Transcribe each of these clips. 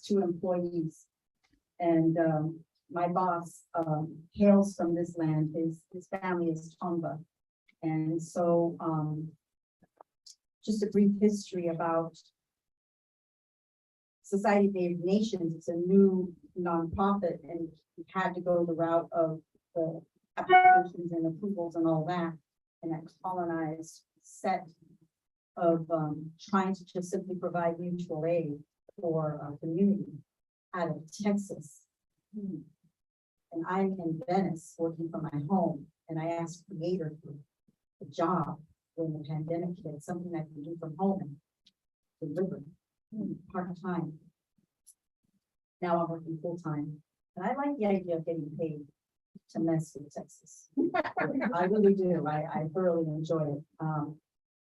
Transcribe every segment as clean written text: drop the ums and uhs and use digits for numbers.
two employees. And my boss hails from this land. His family is Tonga. And so just a brief history about Society of Native Nations. It's a new nonprofit, and we had to go the route of the applications and approvals and all that, and that colonized set of trying to just simply provide mutual aid for a community out of Texas. And I'm in Venice working from my home, and I asked Creator for a job when the pandemic hit, something I can do from home and deliver part-time. Now I'm working full-time, and I like the idea of getting paid to mess with Texas. I really do. I thoroughly enjoy it.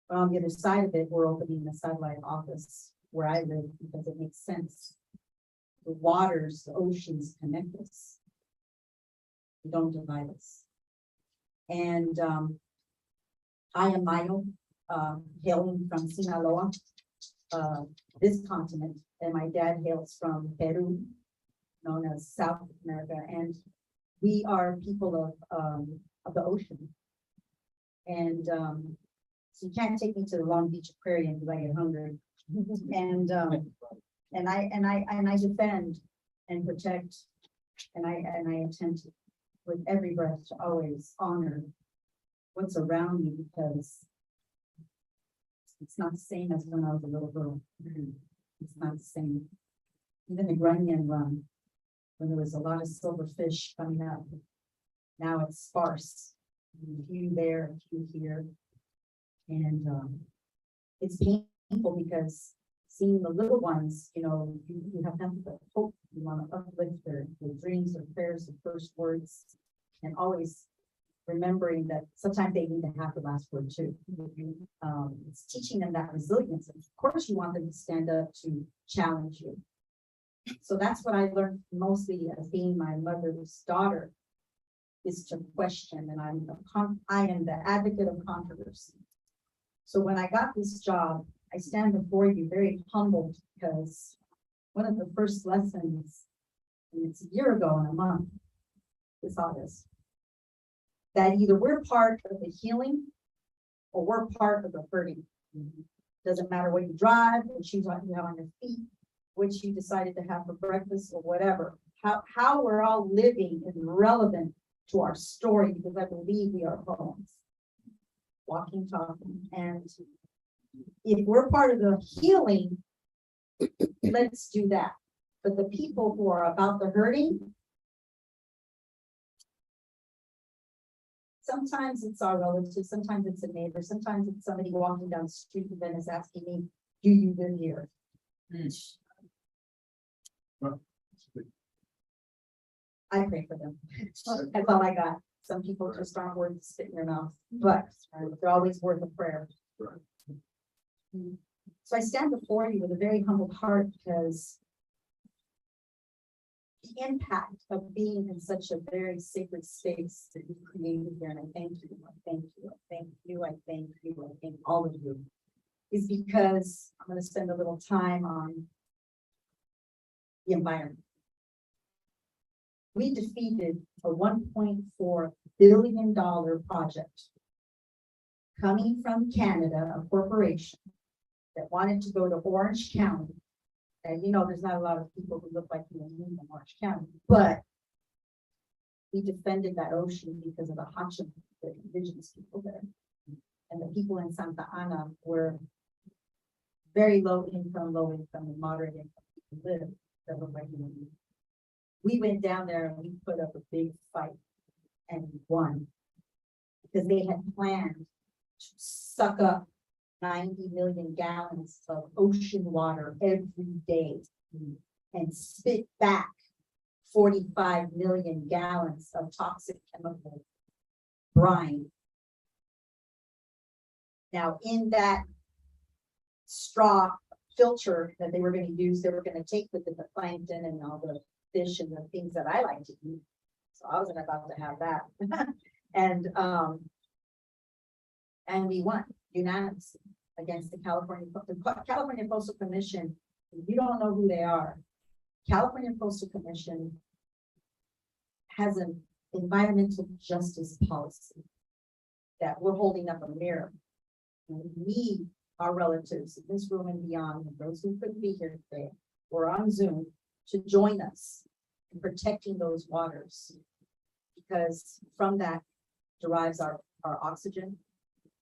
But on the other side of it, we're opening a satellite office where I live because it makes sense. The waters, the oceans connect us. They don't divide us. And I am Mayo, hailing from Sinaloa, this continent, and my dad hails from Peru, known as South America, and we are people of the ocean. And so you can't take me to the Long Beach Aquarium because I get hungry. And I defend and protect, and I attempt with every breath to always honor what's around me, because it's not the same as when I was a little girl. It's not the same. Even the Grunion Run, when there was a lot of silverfish coming up, now it's sparse. A few there, a few here. And it's painful because seeing the little ones, you know, you have nothing but hope. You want to uplift their dreams, their prayers, their first words, and always remembering that sometimes they need to have the last word too. It's teaching them that resilience. Of course, you want them to stand up to challenge you. So that's what I learned mostly as being my mother's daughter, is to question. And I am the advocate of controversy. So when I got this job, I stand before you very humbled, because one of the first lessons, and it's a year ago in a month, this August, that either we're part of the healing or we're part of the hurting. Doesn't matter what you drive, what shoes you have on your feet, which you decided to have for breakfast or whatever. How we're all living is relevant to our story, because I believe we are poems, walking, talking. And if we're part of the healing, let's do that. But the people who are about the hurting, sometimes it's our relatives, sometimes it's a neighbor, sometimes it's somebody walking down the street in Venice asking me, do you live here? I pray for them. That's all I got. Some people just aren't worth to spit in their mouth, but they're always worth a prayer. So I stand before you with a very humble heart, because the impact of being in such a very sacred space that you created here, and I thank you, I thank you, I thank you, I thank you, I thank all of you, is because I'm going to spend a little time on the environment. We defeated a $1.4 billion project coming from Canada, a corporation that wanted to go to Orange County. And you know, there's not a lot of people who look like me in Orange County, but we defended that ocean because of the Hachem, the indigenous people there. And the people in Santa Ana were very low income, and moderate income people live that look like me. We went down there and we put up a big fight and we won, because they had planned to suck up 90 million gallons of ocean water every day and spit back 45 million gallons of toxic chemical brine. Now, in that straw filter that they were going to use, they were going to take with it the plankton and all the fish and the things that I like to eat. So I wasn't about to have that. And we won unanimously against the California Coastal Commission. If you don't know who they are, California Coastal Commission has an environmental justice policy that we're holding up a mirror. And we need our relatives in this room and beyond, and those who couldn't be here today or on Zoom, to join us in protecting those waters. Because from that derives our oxygen,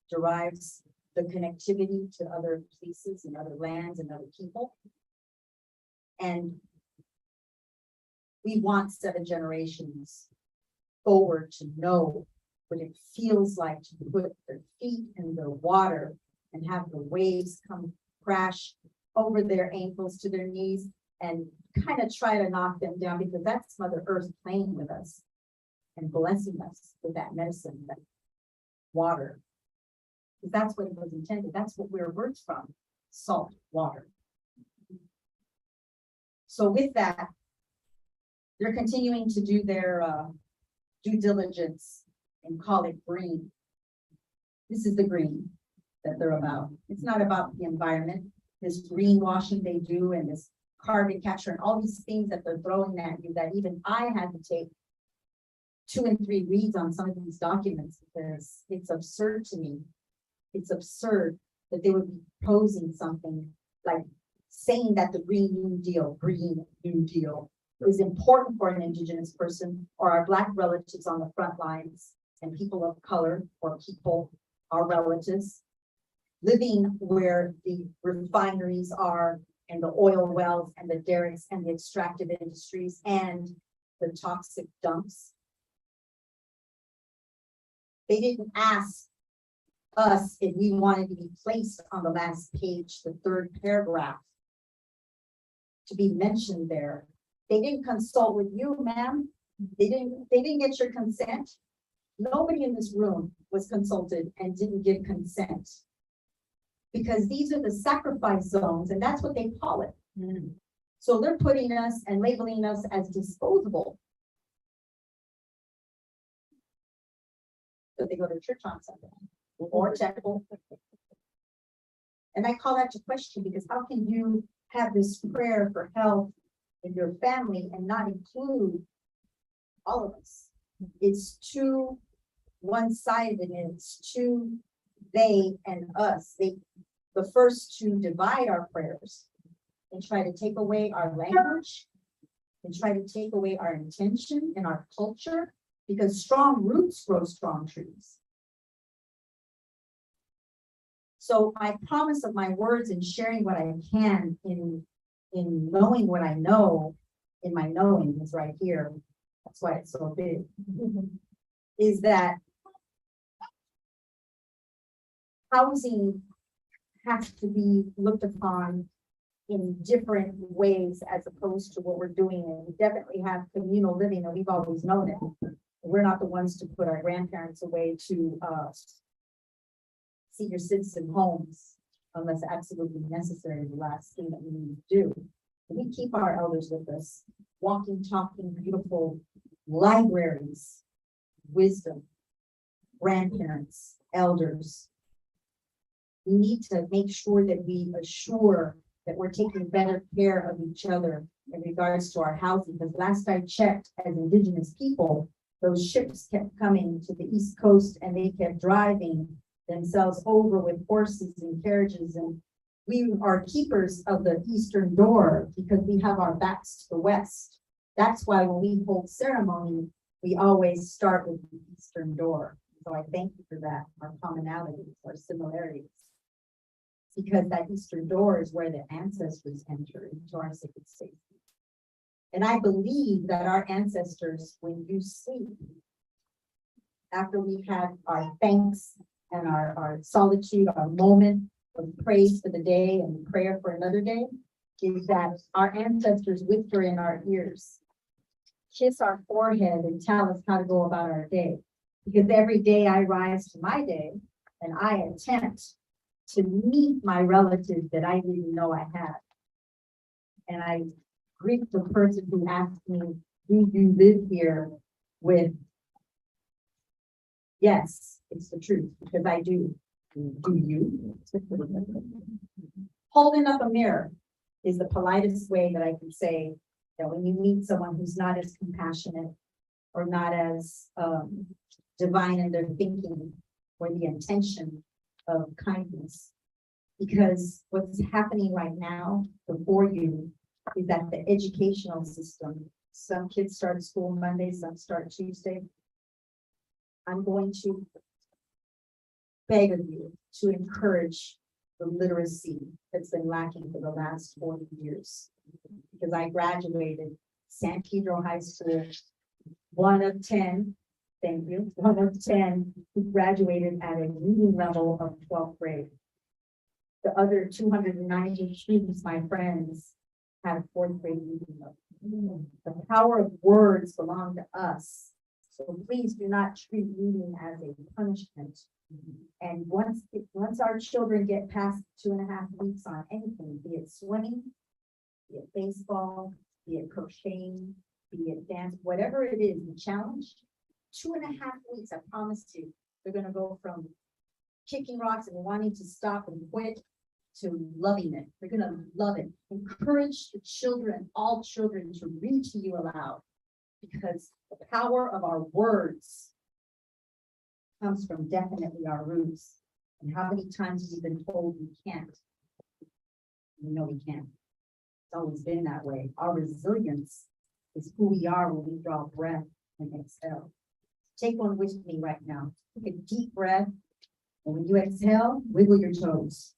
derives the connectivity to other places and other lands and other people. And we want 7 generations forward to know what it feels like to put their feet in the water and have the waves come crash over their ankles to their knees and kind of try to knock them down, because that's Mother Earth playing with us and blessing us with that medicine, that water. Because that's what it was intended. That's what we're birthed from, salt water. So with that, they're continuing to do their due diligence and call it green. This is the green that they're about. It's not about the environment, this greenwashing they do and this carbon capture and all these things that they're throwing at you, that even I had to take 2 and 3 reads on some of these documents, because it's absurd to me. It's absurd that they would be proposing something like saying that the Green New Deal is important for an Indigenous person or our Black relatives on the front lines and people of color, or people, our relatives, living where the refineries are and the oil wells and the derricks and the extractive industries and the toxic dumps. They didn't ask us if we wanted to be placed on the last page, the 3rd paragraph, to be mentioned there. They didn't consult with you, ma'am. They didn't get your consent. Nobody in this room was consulted and didn't give consent, because these are the sacrifice zones, and that's what they call it. So they're putting us and labeling us as disposable. So they go to church on Sunday or temple. And I call that to question, because how can you have this prayer for health in your family and not include all of us? It's too one-sided, and it's too they and us. They, the first to divide our prayers and try to take away our language and try to take away our intention and our culture, because strong roots grow strong trees. So my promise of my words and sharing what I can in knowing what I know, in my knowing is right here. That's why it's so big. Is that housing has to be looked upon in different ways as opposed to what we're doing. And we definitely have communal living, and we've always known it. We're not the ones to put our grandparents away to senior citizen homes unless absolutely necessary, the last thing that we need to do. We keep our elders with us, walking, talking, beautiful libraries, wisdom, grandparents, elders. We need to make sure that we assure that we're taking better care of each other in regards to our housing. Because last I checked, as Indigenous people, those ships kept coming to the East Coast and they kept driving themselves over with horses and carriages. And we are keepers of the Eastern door because we have our backs to the West. That's why when we hold ceremony, we always start with the Eastern door. So I thank you for that, our commonalities, our similarities. Because that Eastern door is where the ancestors enter into our sacred safety. And I believe that our ancestors, when you sleep, after we've had our thanks and our solitude, our moment of praise for the day and prayer for another day, is that our ancestors whisper in our ears, kiss our forehead and tell us how to go about our day. Because every day I rise to my day and I attempt to meet my relative that I didn't know I had. And I greet the person who asked me, do you live here with, yes, it's the truth, because I do. Do you? Holding up a mirror is the politest way that I can say That when you meet someone who's not as compassionate or not as divine in their thinking or the intention of kindness. Because what's happening right now before you is that the educational system, some kids start school Monday, some start Tuesday. I'm going to beg of you to encourage the literacy that's been lacking for the last 40 years. Because I graduated San Pedro High School, one of 10, thank you, one of 10 who graduated at a reading level of 12th grade. The other 290 students, my friends, had a 4th grade reading level. The power of words belong to us. So please do not treat reading as a punishment. And once our children get past 2.5 weeks on anything, be it swimming, be it baseball, be it crocheting, be it dance, whatever it is, the challenge, 2.5 weeks, I promise you, they're gonna go from kicking rocks and wanting to stop and quit to loving it. They're gonna love it. Encourage the children, all children, to read to you aloud, because the power of our words comes from definitely our roots. And how many times have we been told we can't? We know we can't. It's always been that way. Our resilience is who we are when we draw breath and exhale. Take one with me right now. Take a deep breath. And when you exhale, wiggle your toes.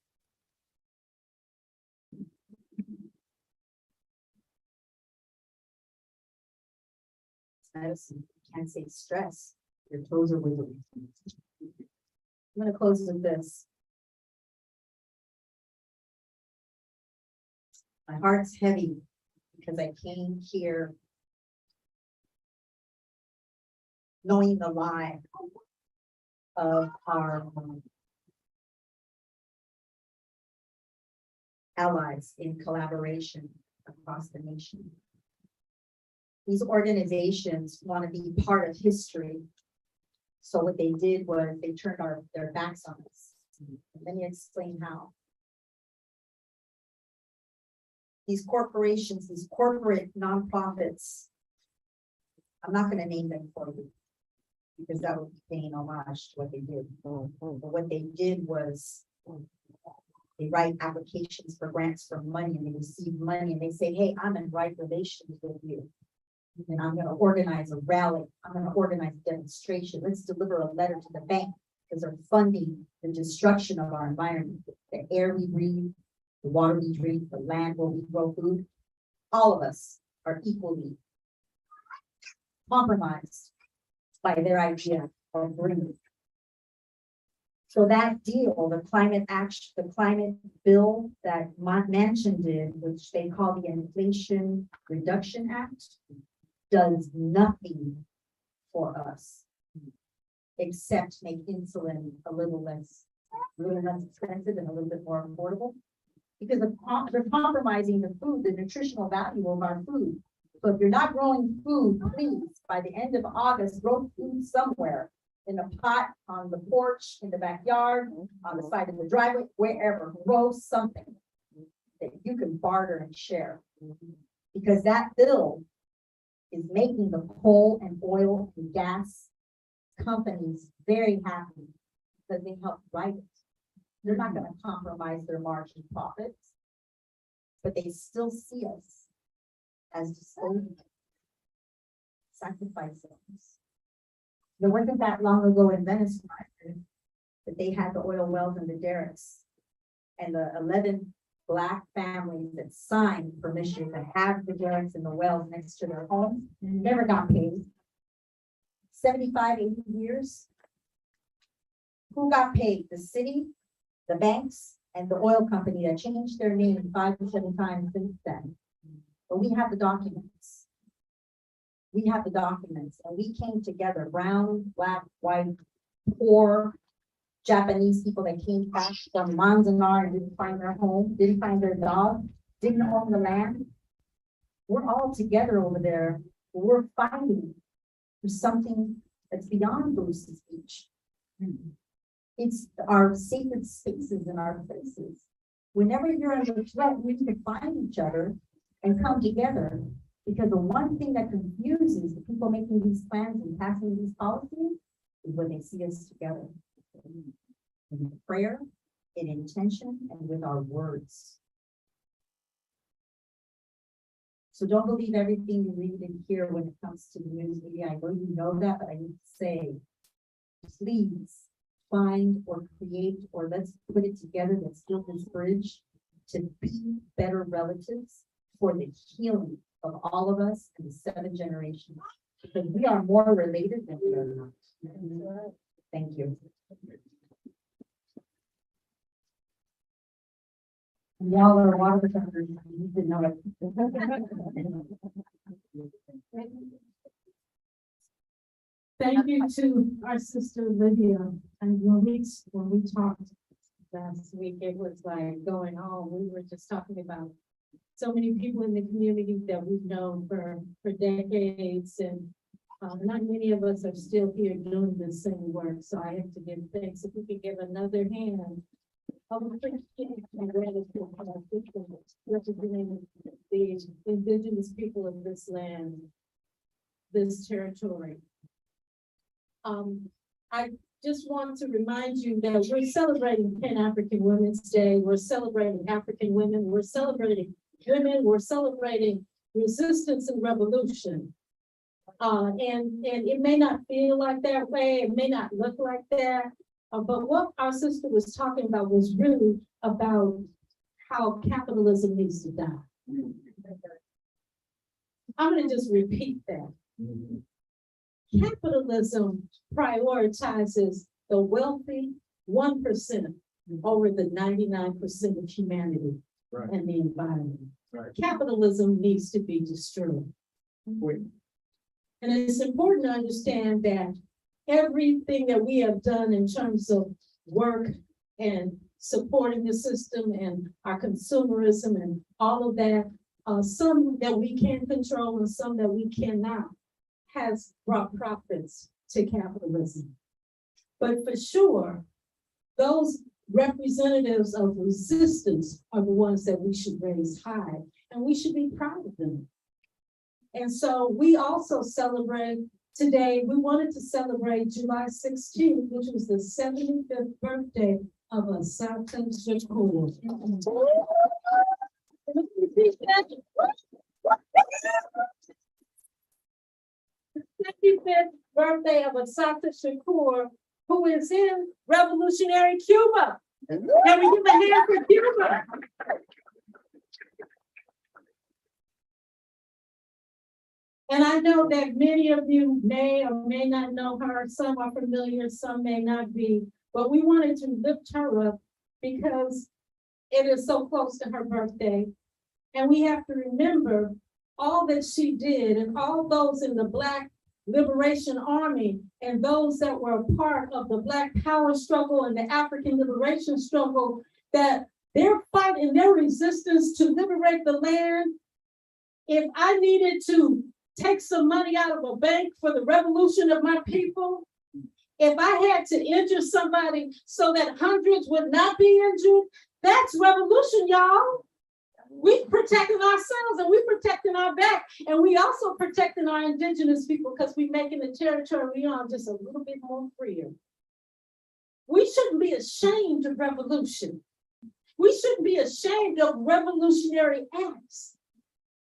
Medicine. You can't say stress. Your toes are wiggling. I'm going to close with this. My heart's heavy because I came here knowing the lie of our allies in collaboration across the nation. These organizations want to be part of history. So what they did was they turned their backs on us. And let me explain how. These corporations, these corporate nonprofits, I'm not going to name them for you because that would be paying homage to what they did. But what they did was they write applications for grants for money and they receive money and they say, hey, I'm in right relations with you. And I'm going to organize a rally. I'm going to organize a demonstration. Let's deliver a letter to the bank because they're funding the destruction of our environment, the air we breathe, the water we drink, the land where we grow food. All of us are equally compromised by their idea of green. So that deal, the climate action, the climate bill that Manchin did, which they call the Inflation Reduction Act, does nothing for us except make insulin a little less expensive and a little bit more affordable, because they're compromising the food, the nutritional value of our food. So if you're not growing food, please, by the end of August, grow food somewhere, in a pot, on the porch, in the backyard, on the side of the driveway, wherever. Grow something that you can barter and share, because that bill is making the coal and oil and gas companies very happy because they help write it. They're not going to compromise their margin profits, but they still see us as disposable, sacrifices. It wasn't that long ago in Venice that they had the oil wells and the derricks, and the 11 Black families that signed permission to have the derricks and the wells next to their homes never got paid. 75, 80 years. Who got paid? The city, the banks, and the oil company that changed their name 5 to 7 times since then. But we have the documents. We have the documents, and we came together, brown, black, white, poor, Japanese people that came back from Manzanar and didn't find their home, didn't find their dog, didn't own the land. We're all together over there. We're fighting for something that's beyond Bruce's speech. It's our sacred spaces and our places. Whenever you're under threat, we need to find each other and come together Because the one thing that confuses the people making these plans and passing these policies is when they see us together. In prayer, in intention, and with our words. So don't believe everything you read and hear when it comes to the news media. I know you know that, but I need to say, please find or create, or let's put it together, let's build this bridge to be better relatives for the healing of all of us and the 7 generations. Because we are more related than we are not. Thank you. Y'all are water jumpers. You need to know it. Thank you to our sister Lydia. And when we talked last week, it was like going on. We were just talking about so many people in the community that we've known for decades, and not many of us are still here doing the same work. So I have to give thanks. If we could give another hand. Representing the indigenous people of this land, this territory. I just want to remind you that we're celebrating Pan-African Women's Day. We're celebrating African women. We're celebrating women. We're celebrating resistance and revolution. And it may not feel like that way. It may not look like that. But what our sister was talking about was really about how capitalism needs to die. I'm going to just repeat that. Capitalism prioritizes the wealthy 1% over the 99% of humanity and the environment. Capitalism needs to be destroyed. And it's important to understand that everything that we have done in terms of work and supporting the system and our consumerism and all of that, some that we can control and some that we cannot, has brought profits to capitalism. But for sure, those representatives of resistance are the ones that we should raise high, and we should be proud of them. And so we also celebrate today. We wanted to celebrate July 16th, which was the 75th birthday of Asante Shakur. 75th birthday of Asante Shakur, who is in revolutionary Cuba. And we give a hand for Cuba. And I know that many of you may or may not know her. Some are familiar, some may not be. But we wanted to lift her up because it is so close to her birthday. And we have to remember all that she did and all those in the Black Liberation Army and those that were a part of the Black Power struggle and the African liberation struggle, that their fight and their resistance to liberate the land. If I needed to take some money out of a bank for the revolution of my people, if I had to injure somebody so that hundreds would not be injured, that's revolution, y'all. We protecting ourselves and we protecting our back, and we also protecting our indigenous people because we making the territory we on just a little bit more freer. We shouldn't be ashamed of revolution. We shouldn't be ashamed of revolutionary acts.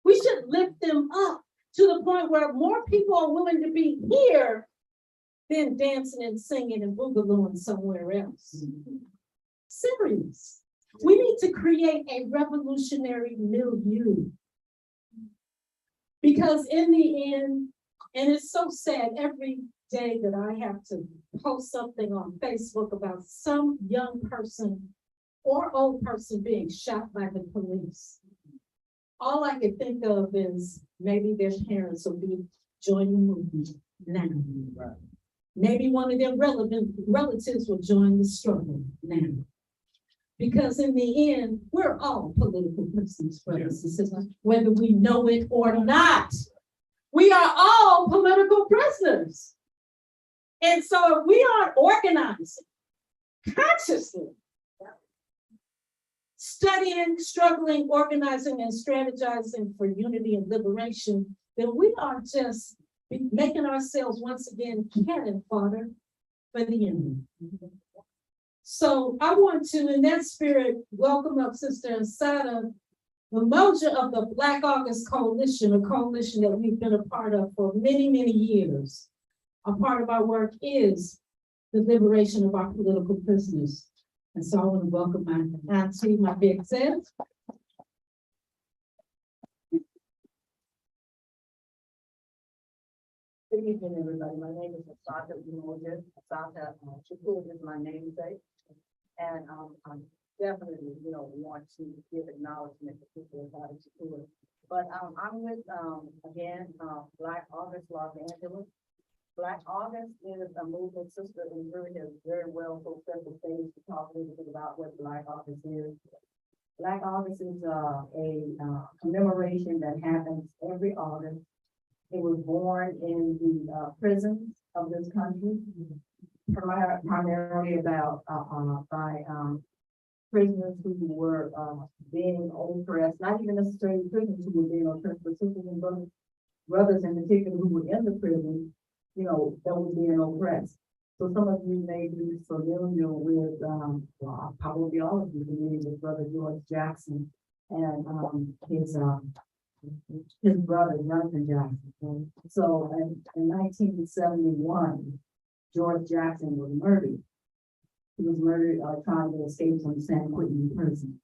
We should lift them up to the point where more people are willing to be here than dancing and singing and boogalooing somewhere else. Serious. We need to create a revolutionary milieu. Because in the end, and it's so sad every day that I have to post something on Facebook about some young person or old person being shot by the police. All I can think of is maybe their parents will be joining the movement now. Right. Maybe one of their relatives will join the struggle now. Because in the end, we're all political prisoners, brothers and sisters, whether we know it or not. We are all political prisoners. And so if we aren't organizing consciously studying, struggling, organizing, and strategizing for unity and liberation, then we are just making ourselves once again cannon fodder for the enemy. So I want to, in that spirit, welcome up Sister Asada, the Moja of the Black August Coalition, a coalition that we've been a part of for many, many years. A part of our work is the liberation of our political prisoners. And so I want to welcome my auntie, my big sis. Good evening, everybody. My name is Asada Umoja. Asada Chukwu is my namesake. And I'm definitely, want to give acknowledgement to people about Chukwu. But I'm with, again, Black August Los Angeles. Black August is a movement. Sister AAWRU has very well set the stage to talk a little bit about what Black August is. Black August is a commemoration that happens every August. It was born in the prisons of this country, primarily about by prisoners who were being oppressed, not even necessarily prisoners who were being oppressed, but sisters and brothers in particular who were in the prison, that was being oppressed. So some of you may be familiar with, probably all of you familiar with Brother George Jackson and his brother, Jonathan Jackson. So in 1971, George Jackson was murdered. He was murdered trying to escape from San Quentin prison.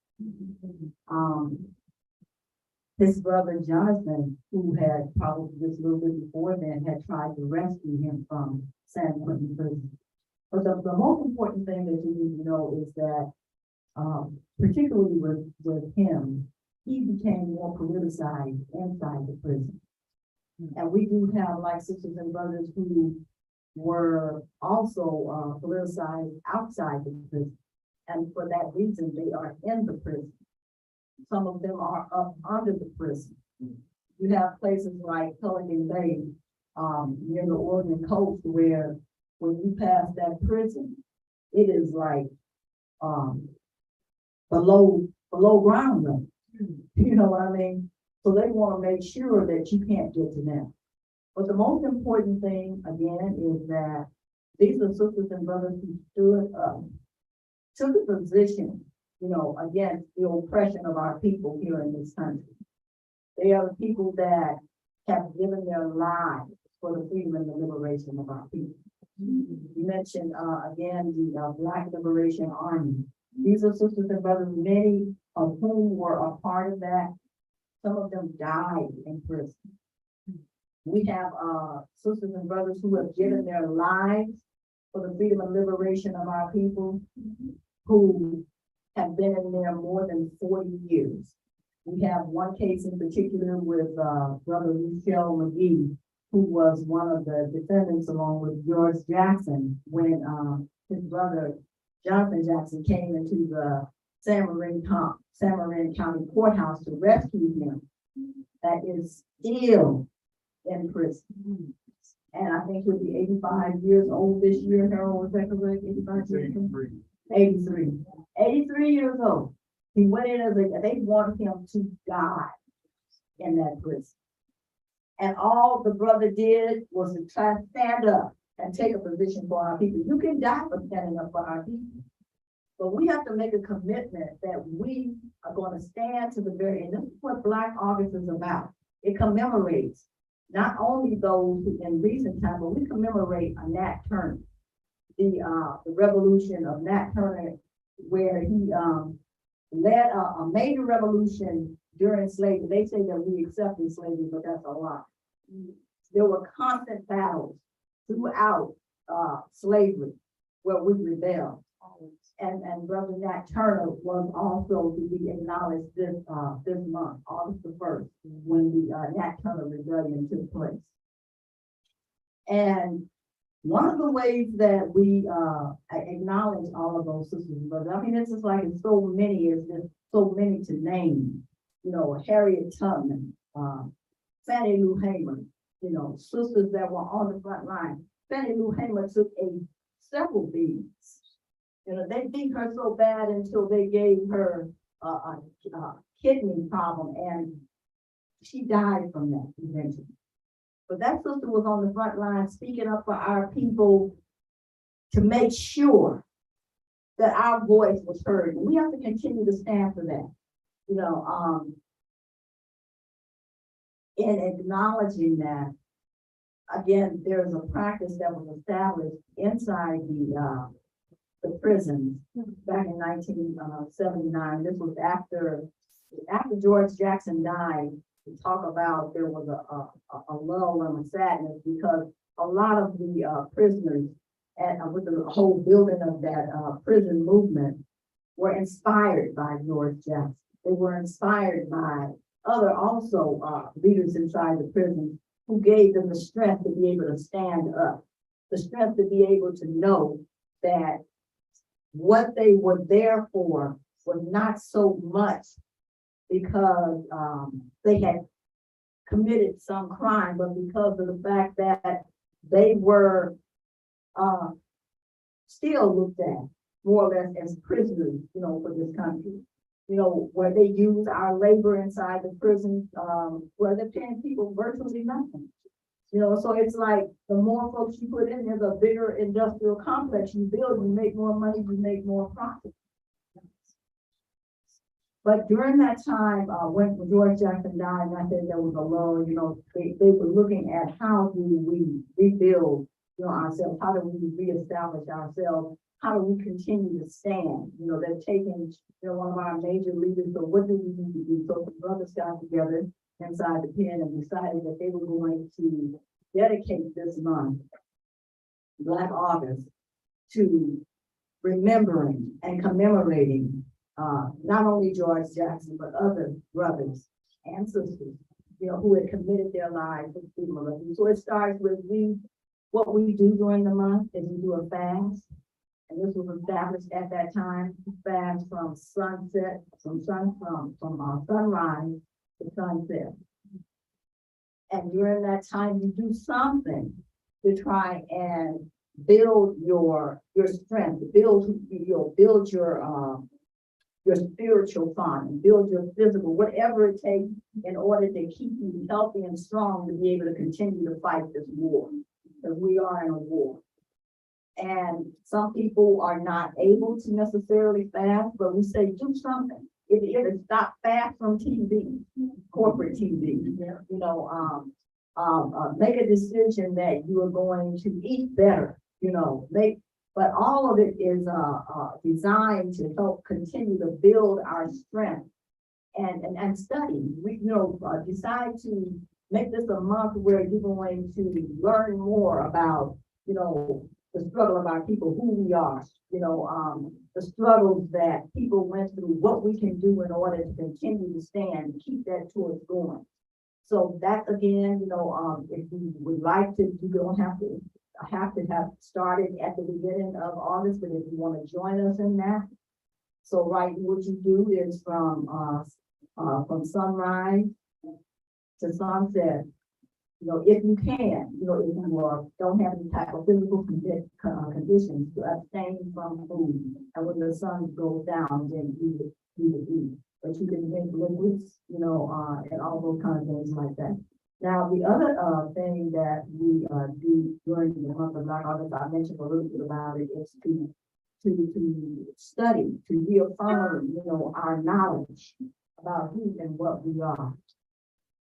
His brother Jonathan, who had probably just a little bit before then, had tried to rescue him from San Quentin prison. But the most important thing that you need to know is that, particularly with him, he became more politicized inside the prison. And we do have like sisters and brothers who were also politicized outside the prison. And for that reason, they are in the prison. Some of them are up under the prison. You have places like Pelican Bay, near the Oregon coast, where when you pass that prison, it is like below ground level. You know what I mean? So they want to make sure that you can't get to them. But the most important thing, again, is that these are sisters and brothers who stood up, took a position, against the oppression of our people here in this country. They are the people that have given their lives for the freedom and the liberation of our people. You mentioned, again, the Black Liberation Army. These are sisters and brothers, many of whom were a part of that. Some of them died in prison. We have sisters and brothers who have given their lives for the freedom and liberation of our people, who have been in there more than 40 years. We have one case in particular with Brother Michelle McGee, who was one of the defendants along with George Jackson when his brother Jonathan Jackson came into the San Marin County Courthouse to rescue him. That is still in prison. And I think he'll be 85 years old this year. Harold, was that correct? 85 years old? 83 years old. He went in they wanted him to die in that prison. And all the brother did was to try to stand up and take a position for our people. You can die for standing up for our people. But we have to make a commitment that we are going to stand to the very end. This is what Black August is about. It commemorates not only those who in recent time, but we commemorate a Nat Turner, the revolution of Nat Turner, where he led a major revolution during slavery. They say that we accepted slavery, but that's a lie. There were constant battles throughout slavery where we rebelled. And Brother Nat Turner was also to be acknowledged this month, August the 1st, when the Nat Turner Rebellion took place. And one of the ways that we acknowledge all of those sisters and brothers, I mean, it's just like it's so many to name. Harriet Tubman, Fannie Lou Hamer, sisters that were on the front line. Fannie Lou Hamer took several beatings. They beat her so bad until they gave her a kidney problem, and she died from that eventually. But that sister was on the front line speaking up for our people to make sure that our voice was heard. And we have to continue to stand for that. You know, in acknowledging that, again, there's a practice that was established inside the prisons back in 1979. This was after George Jackson died. We talk about there was a lull and a sadness because a lot of the prisoners with the whole building of that prison movement were inspired by George Jackson. They were inspired by other also leaders inside the prison who gave them the strength to be able to stand up, the strength to be able to know that what they were there for was not so much because they had committed some crime, but because of the fact that they were still looked at more or less as prisoners, you know, for this country. You know, where they use our labor inside the prison, where they're paying people virtually nothing. You know, so it's like the more folks you put in there, the bigger industrial complex you build, you make more money, you make more profit. But during that time, when George Jackson died, and I said there was a lull, you know, they were looking at how do we rebuild, you know, ourselves, how do we reestablish ourselves, how do we continue to stand? You know, they're taking, you know, one of our major leaders, so what do we need to do? So the brothers got together inside the pen and decided that they were going to dedicate this month, Black August, to remembering and commemorating not only George Jackson, but other brothers and sisters, you know, who had committed their lives for freedom of religion. So it starts with what we do during the month is we do a fast. And this was established at that time, fast from sunset, from sunrise to sunset. And during that time, you do something to try and build your strength, build your spiritual fund, build your physical, whatever it takes in order to keep you healthy and strong to be able to continue to fight this war, because we are in a war. And some people are not able to necessarily fast, but we say do something. If it's not fast from TV, corporate TV, you know, make a decision that you are going to eat better, you know, but all of it is designed to help continue to build our strength and study. We, you know, decide to make this a month where you're going to learn more about, you know, the struggle of our people, who we are, you know, the struggles that people went through, what we can do in order to continue to stand and keep that torch going. So that again, you know, if you would like to, you don't have to have started at the beginning of August, but if you want to join us in that. So right, what you do is from sunrise to sunset. You know, if you can, you know, if you don't have any type of physical conditions to abstain from food, and when the sun goes down, then you would eat. But you can drink liquids, you know, and all those kind of things like that. Now, the other thing that we do during the month of Black August, I mentioned a little bit about it, is to study, to reaffirm, you know, our knowledge about who and what we are,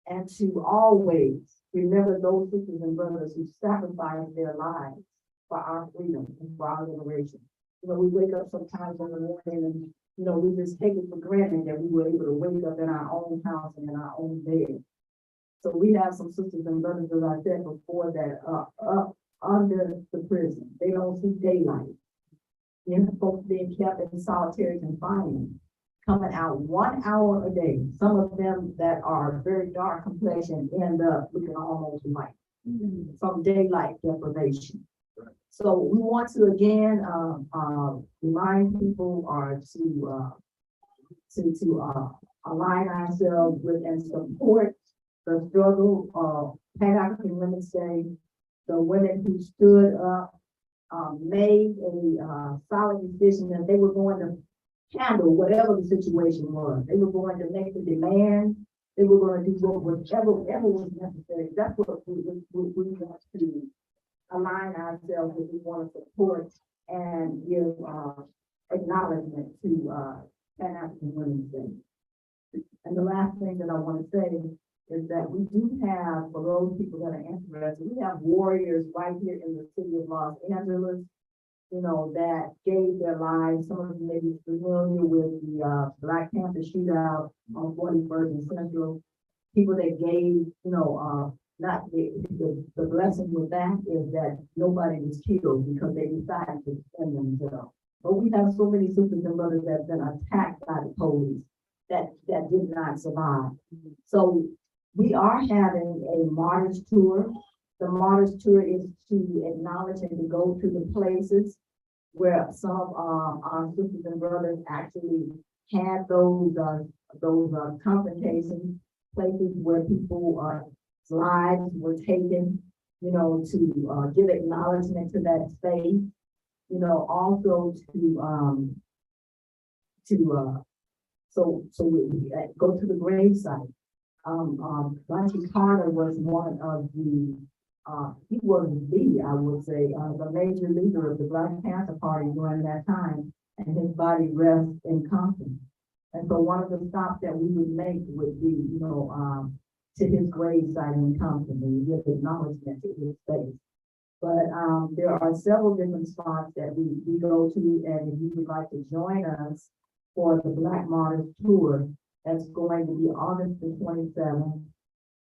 and to always remember those sisters and brothers who sacrificed their lives for our freedom and for our liberation. You know, we wake up sometimes in the morning and, you know, we just take it for granted that we were able to wake up in our own house and in our own bed. So we have some sisters and brothers, as I said before, that are up under the prison. They don't see daylight. You know, folks being kept in solitary confinement, coming out 1 hour a day. Some of them that are very dark complexion end up looking almost white from daylight deprivation. So we want to again remind people to align ourselves with and support the struggle. PanAfrican Women's Day, the women who stood up made a solid decision that they were going to handle whatever the situation was. They were going to make the demand. They were going to do whatever was necessary. That's what we want to align ourselves with. We want to support and give acknowledgement to Pan-African Women's Day. And the last thing that I want to say is that we do have, for those people that are interested, we have warriors right here in the city of Los Angeles, you know, that gave their lives. Some of you may be familiar with the Black Panther shootout on 41st and Central. People that gave, you know, not the blessing with that is that nobody was killed because they decided to defend themselves. But we have so many sisters and brothers that have been attacked by the police that did not survive. So we are having a martyrs tour. The martyrs tour is to acknowledge and to go to the places where some of our sisters and brothers actually had those confrontations, places where people lives were taken, you know, to give acknowledgement to that space, you know, also so we go to the gravesite. Bunty Carter was one of the, he was I would say, the major leader of the Black Panther Party during that time, and his body rests in Compton. And so one of the stops that we would make would be, you know, to his gravesite in Compton, and give acknowledgement to his space. But there are several different spots that we go to, and if you would like to join us for the Black Martyrs Tour, that's going to be August the 27th.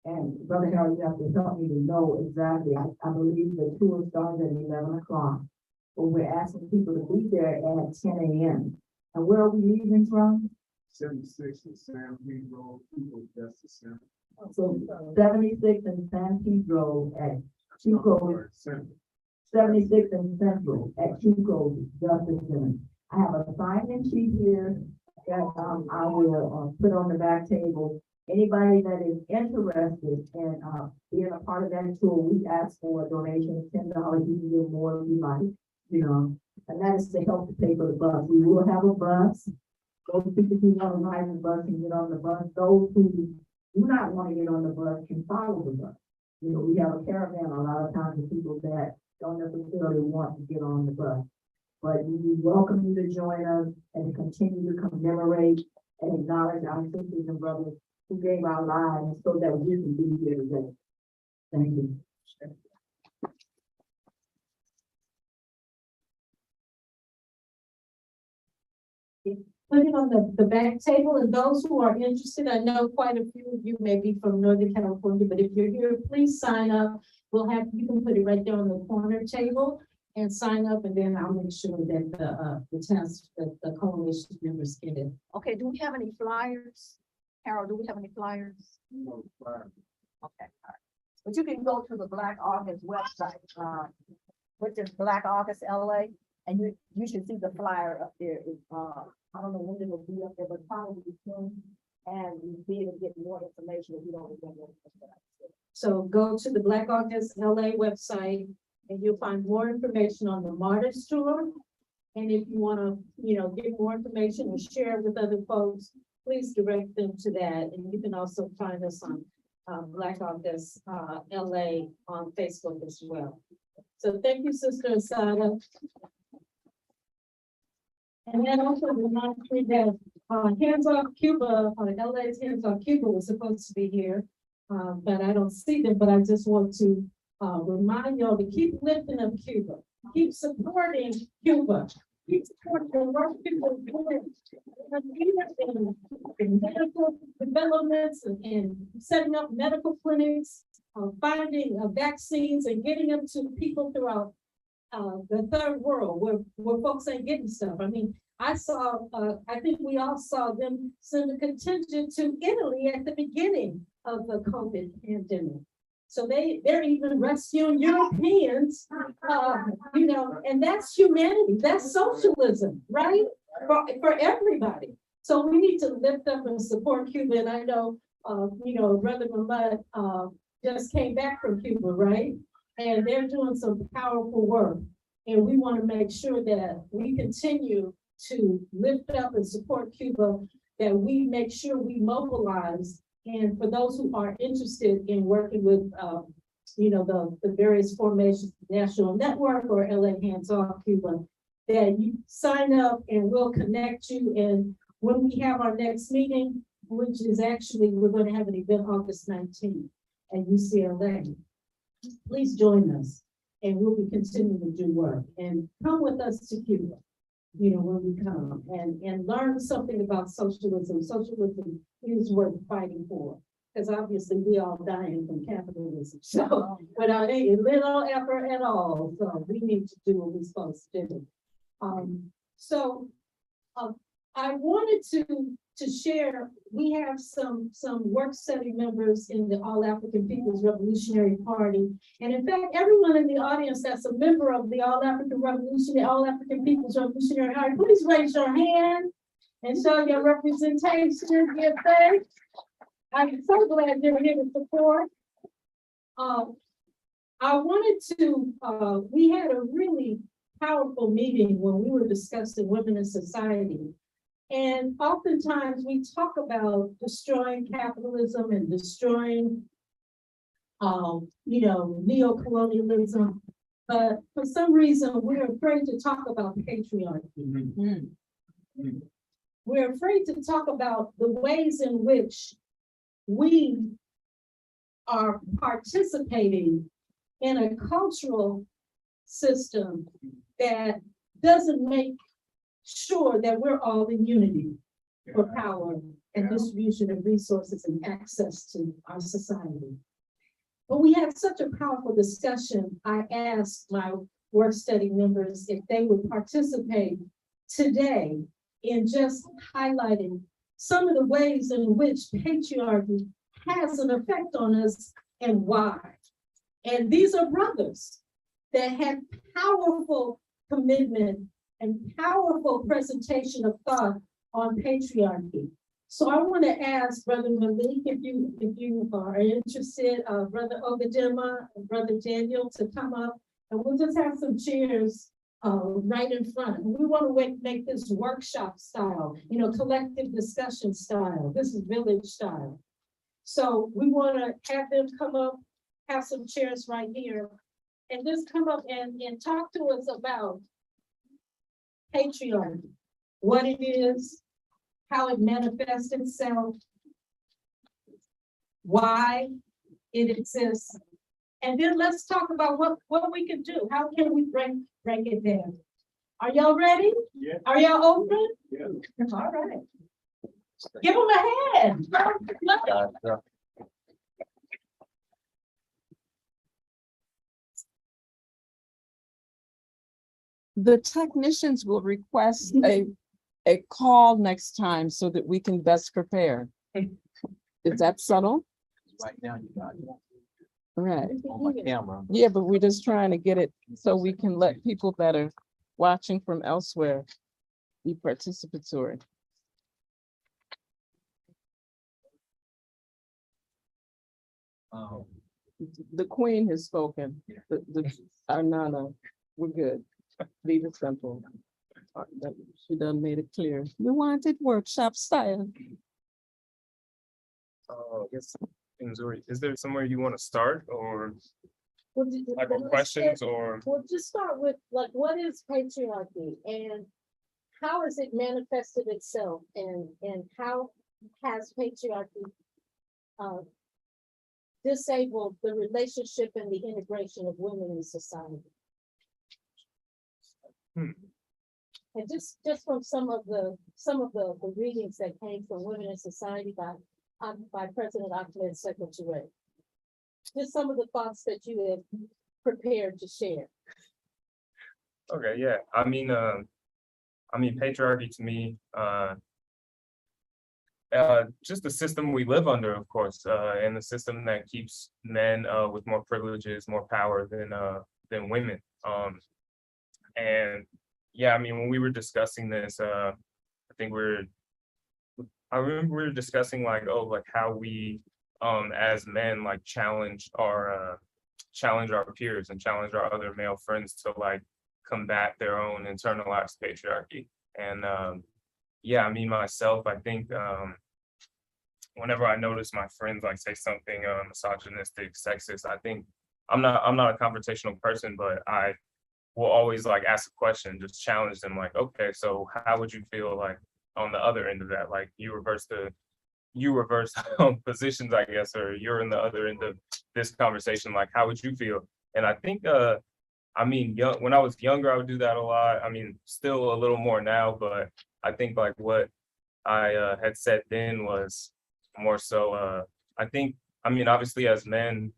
And Brother Harold, you have to help me to know exactly. I believe the tour starts at 11 o'clock. But we're asking people to be there at 10 a.m. And where are we leaving from? 76 and San Pedro, that's the center. So 76 and San Pedro at Chico, 76 and Central at Chico Justice Center. I have a sign-in sheet here that I will put on the back table. Anybody that is interested in being a part of that tour, we ask for a donation of $10. You can give more if you like, you know, and that is to help to pay for the bus. We will have a bus. Those people who want to ride the bus can get on the bus. Those who do not want to get on the bus can follow the bus. You know, we have a caravan a lot of times of people that don't necessarily want to get on the bus. But we welcome you to join us and continue to commemorate and acknowledge our sisters and brothers who gave our lives so that we can be here today. Thank you. Put it on the back table, and those who are interested, I know quite a few of you may be from Northern California, but if you're here, please sign up. You can put it right there on the corner table and sign up, and then I'll make sure that the coalition members get it. Okay, do we have any flyers? Harold, do we have any flyers? No, fire. Okay, all right. But you can go to the Black August website, which is Black August LA, and you should see the flyer up there. I don't know when it will be up there, but probably soon. And you'll be able to get more information if you don't remember. So go to the Black August LA website, and you'll find more information on the Martyrs Tour. And if you want to, you know, get more information and share it with other folks, please direct them to that. And you can also find us on Black August LA on Facebook as well. So thank you, Sister Asada. And then also remind me that Hands Off Cuba, LA's Hands Off Cuba was supposed to be here, but I don't see them. But I just want to remind y'all to keep lifting up Cuba, keep supporting Cuba, keep supporting the work people are doing in medical developments and setting up medical clinics, finding vaccines and getting them to people throughout the third world where folks ain't getting stuff. I mean, I think we all saw them send a contingent to Italy at the beginning of the COVID pandemic. So they're even rescuing Europeans, you know, and that's humanity, that's socialism, right? For everybody. So we need to lift up and support Cuba. And I know, you know, Brother Mahmoud just came back from Cuba, right? And they're doing some powerful work. And we want to make sure that we continue to lift up and support Cuba, that we make sure we mobilize. And for those who are interested in working with, the various formations, National Network or LA Hands Off Cuba, that you sign up and we'll connect you. And when we have our next meeting, which is actually, we're going to have an event August 19th at UCLA, please join us and we'll be continuing to do work. And come with us to Cuba, when we come and learn something about socialism. Socialism is worth fighting for, because obviously we all dying from capitalism. So without a little effort at all, so we need to do what we're supposed to do. I wanted to share, we have some work study members in the All African People's Revolutionary Party. And in fact, everyone in the audience that's a member of the All African People's Revolutionary Party, please raise your hand and show your representation. Give thanks. I'm so glad you're here to support. I wanted to, we had a really powerful meeting when we were discussing women in society. And oftentimes we talk about destroying capitalism and destroying, neocolonialism, but for some reason we're afraid to talk about patriarchy. Mm-hmm. We're afraid to talk about the ways in which we are participating in a cultural system that doesn't make sure that we're all in unity for power and distribution of resources and access to our society. But we had such a powerful discussion. I asked my work study members if they would participate today in just highlighting some of the ways in which patriarchy has an effect on us and why. And these are brothers that had powerful commitment and powerful presentation of thought on patriarchy. So I want to ask Brother Malik, if you are interested, Brother Ogadema and Brother Daniel to come up, and we'll just have some chairs right in front. We want to make this workshop style, collective discussion style. This is village style. So we want to have them come up, have some chairs right here, and just come up and talk to us about patriarchy, what it is, how it manifests itself, why it exists, and then let's talk about what we can do. How can we break it down? Are y'all ready? Yeah. Are y'all open? Yeah. All right. Give them a hand. The technicians will request a call next time so that we can best prepare. Is that subtle? Right now, you got it Right. on my camera. Yeah, but we're just trying to get it so we can let people that are watching from elsewhere be participatory. The Queen has spoken. Our Nana, we're good. Leave it simple. She done made it clear. We wanted workshop style. Yes, Missouri, is there somewhere you want to start or Well, type of questions or? We'll just start with, like, what is patriarchy and how has it manifested itself, and how has patriarchy disabled the relationship and the integration of women in society? And just from some of the readings that came from Women in Society by President Ahmed Secretary. Just some of the thoughts that you have prepared to share. Okay, yeah, I mean, patriarchy to me, just the system we live under, of course, and the system that keeps men with more privileges, more power than women. And yeah, I mean, when we were discussing this, I remember we were discussing like how we as men like challenge our peers and challenge our other male friends to like combat their own internalized patriarchy. And yeah, I mean, myself, I think whenever I notice my friends like say something misogynistic, sexist, I think I'm not a confrontational person, but I will always like ask a question, just challenge them, like, okay, so how would you feel like on the other end of that? Like you reverse positions, I guess, or you're in the other end of this conversation, like how would you feel? And I think I mean, when I was younger, I would do that a lot. I mean, still a little more now, but I think like what I had said then was more so, I think, I mean, obviously as men,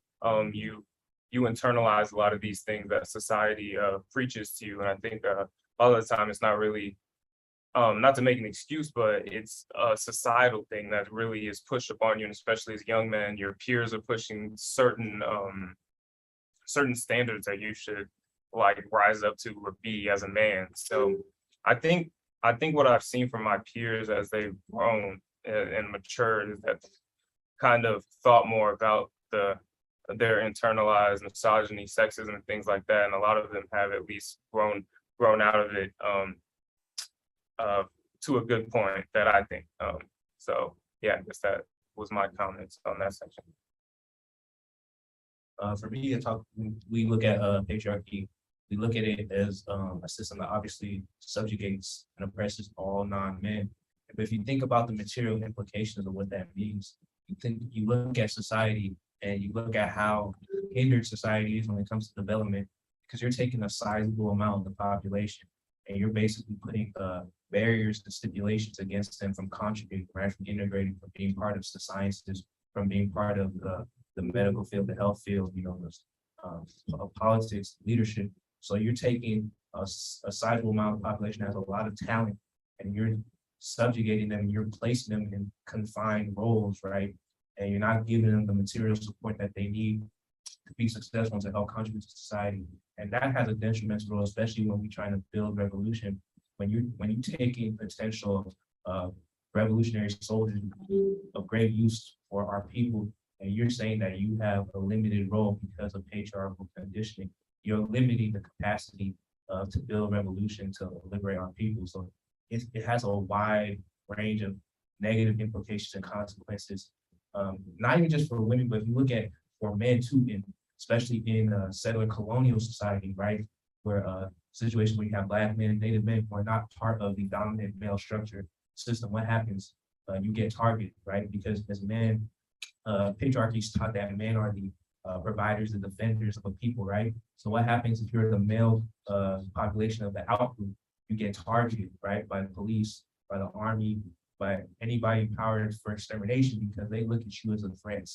you internalize a lot of these things that society preaches to you. And I think a lot of the time it's not really, not to make an excuse, but it's a societal thing that really is pushed upon you, and especially as young men, your peers are pushing certain standards that you should like rise up to or be as a man. So I think what I've seen from my peers as they've grown and matured is that kind of thought more about their internalized misogyny, sexism, and things like that. And a lot of them have at least grown out of it to a good point that I think. So yeah, I guess that was my comments on that section. For me, we look at patriarchy. We look at it as a system that obviously subjugates and oppresses all non-men. But if you think about the material implications of what that means, you look at society and you look at how hindered society is when it comes to development, because you're taking a sizable amount of the population and you're basically putting barriers and stipulations against them from contributing, right, from integrating, from being part of the sciences, from being part of the medical field, the health field, you know, politics, leadership. So you're taking a sizable amount of the population that has a lot of talent, and you're subjugating them, and you're placing them in confined roles, right? And you're not giving them the material support that they need to be successful, to help contribute to society. And that has a detrimental role, especially when we're trying to build revolution. When you're taking potential revolutionary soldiers of great use for our people, and you're saying that you have a limited role because of patriarchal conditioning, you're limiting the capacity to build revolution, to liberate our people. So it has a wide range of negative implications and consequences, not even just for women, but if you look at for men too, especially in settler colonial society, right, where a situation where you have Black men and Native men who are not part of the dominant male structure system, what happens? You get targeted, right? Because as men, patriarchy is taught that men are the providers and defenders of a people, right? So what happens if you're the male population of the outgroup? You get targeted, right, by the police, by the army, by anybody empowered for extermination, because they look at you as a threat,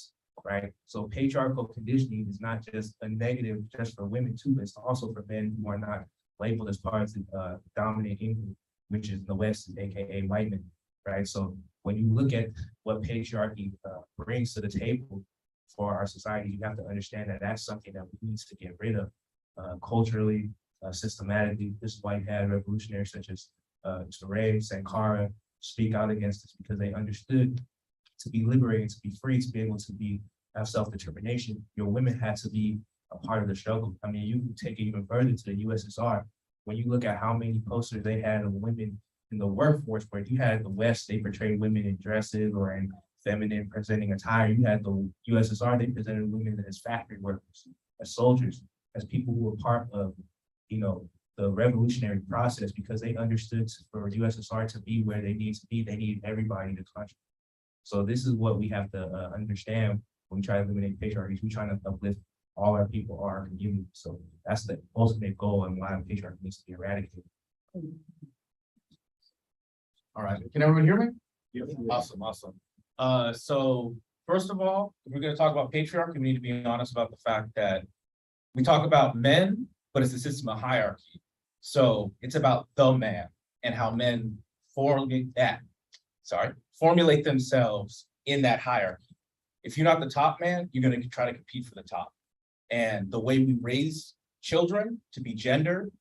right? So patriarchal conditioning is not just a negative just for women too, but it's also for men who are not labeled as part of the dominant group, which is the West, aka white men, right? So when you look at what patriarchy brings to the table for our society, you have to understand that that's something that we need to get rid of culturally, systematically. This is why you had revolutionaries such as Ture, Sankara speak out against this, because they understood to be liberated, to be free, to be able to have self-determination, your women had to be a part of the struggle. I mean, you can take it even further to the USSR. When you look at how many posters they had of women in the workforce, where you had the West, they portrayed women in dresses or in feminine presenting attire. You had the USSR, they presented women as factory workers, as soldiers, as people who were part of, you know, the revolutionary process, because they understood for USSR to be where they need to be, they need everybody to contribute. So this is what we have to understand when we try to eliminate patriarchy. We're trying to uplift all our people, our community. So that's the ultimate goal, and why patriarchy needs to be eradicated. All right, can everyone hear me? Yep. Awesome. So first of all, if we're going to talk about patriarchy, we need to be honest about the fact that we talk about men, but it's a system of hierarchy. So it's about the man and how men formulate themselves in that hierarchy. If you're not the top man, you're going to try to compete for the top. And the way we raise children to be gendered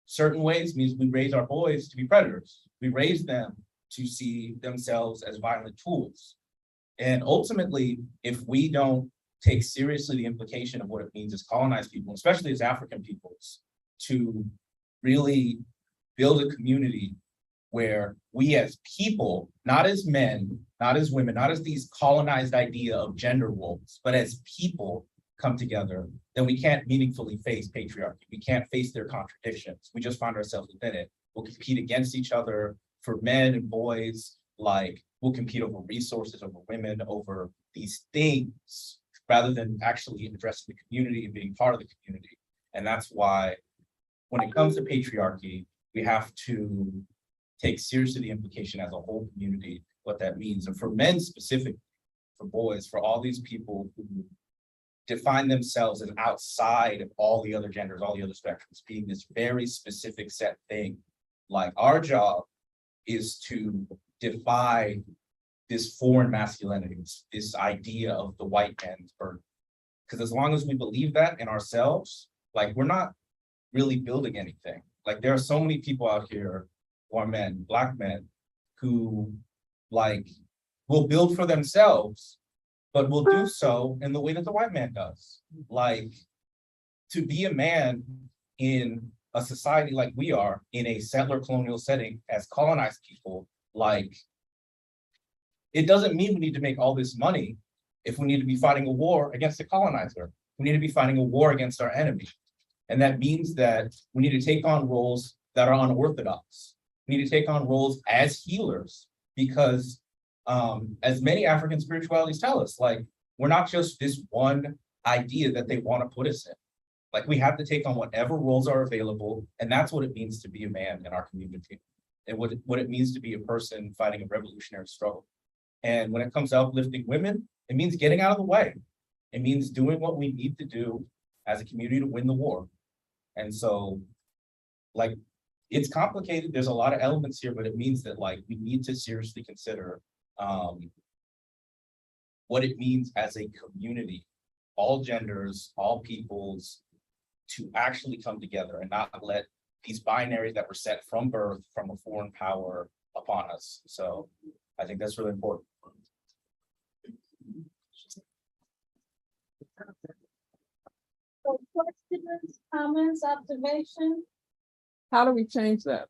certain ways means we raise our boys to be predators. We raise them to see themselves as violent tools. And ultimately, if we don't take seriously the implication of what it means as colonized people, especially as African peoples, to really build a community where we as people, not as men, not as women, not as these colonized idea of gender roles, but as people come together, then we can't meaningfully face patriarchy. We can't face their contradictions. We just find ourselves within it. We'll compete against each other for men and boys, like we'll compete over resources, over women, over these things, rather than actually addressing the community and being part of the community. And that's why when it comes to patriarchy, we have to take seriously the implication as a whole community, what that means. And for men specifically, for boys, for all these people who define themselves as outside of all the other genders, all the other spectrums, being this very specific set thing, like our job is to defy this foreign masculinity, this idea of the white man's burden. Because as long as we believe that in ourselves, like we're not really building anything. Like there are so many people out here who are men, Black men, who like will build for themselves, but will do so in the way that the white man does. Like to be a man in a society like we are, in a settler colonial setting as colonized people, like it doesn't mean we need to make all this money if we need to be fighting a war against the colonizer. We need to be fighting a war against our enemy. And that means that we need to take on roles that are unorthodox. We need to take on roles as healers, because as many African spiritualities tell us, like, we're not just this one idea that they want to put us in. Like, we have to take on whatever roles are available, and that's what it means to be a man in our community, and what it means to be a person fighting a revolutionary struggle. And when it comes to uplifting women, it means getting out of the way. It means doing what we need to do as a community to win the war. And so, like, it's complicated. There's a lot of elements here, but it means that, like, we need to seriously consider what it means as a community, all genders, all peoples, to actually come together and not let these binaries that were set from birth from a foreign power upon us. So I think that's really important. So questions, comments, observations? How do we change that?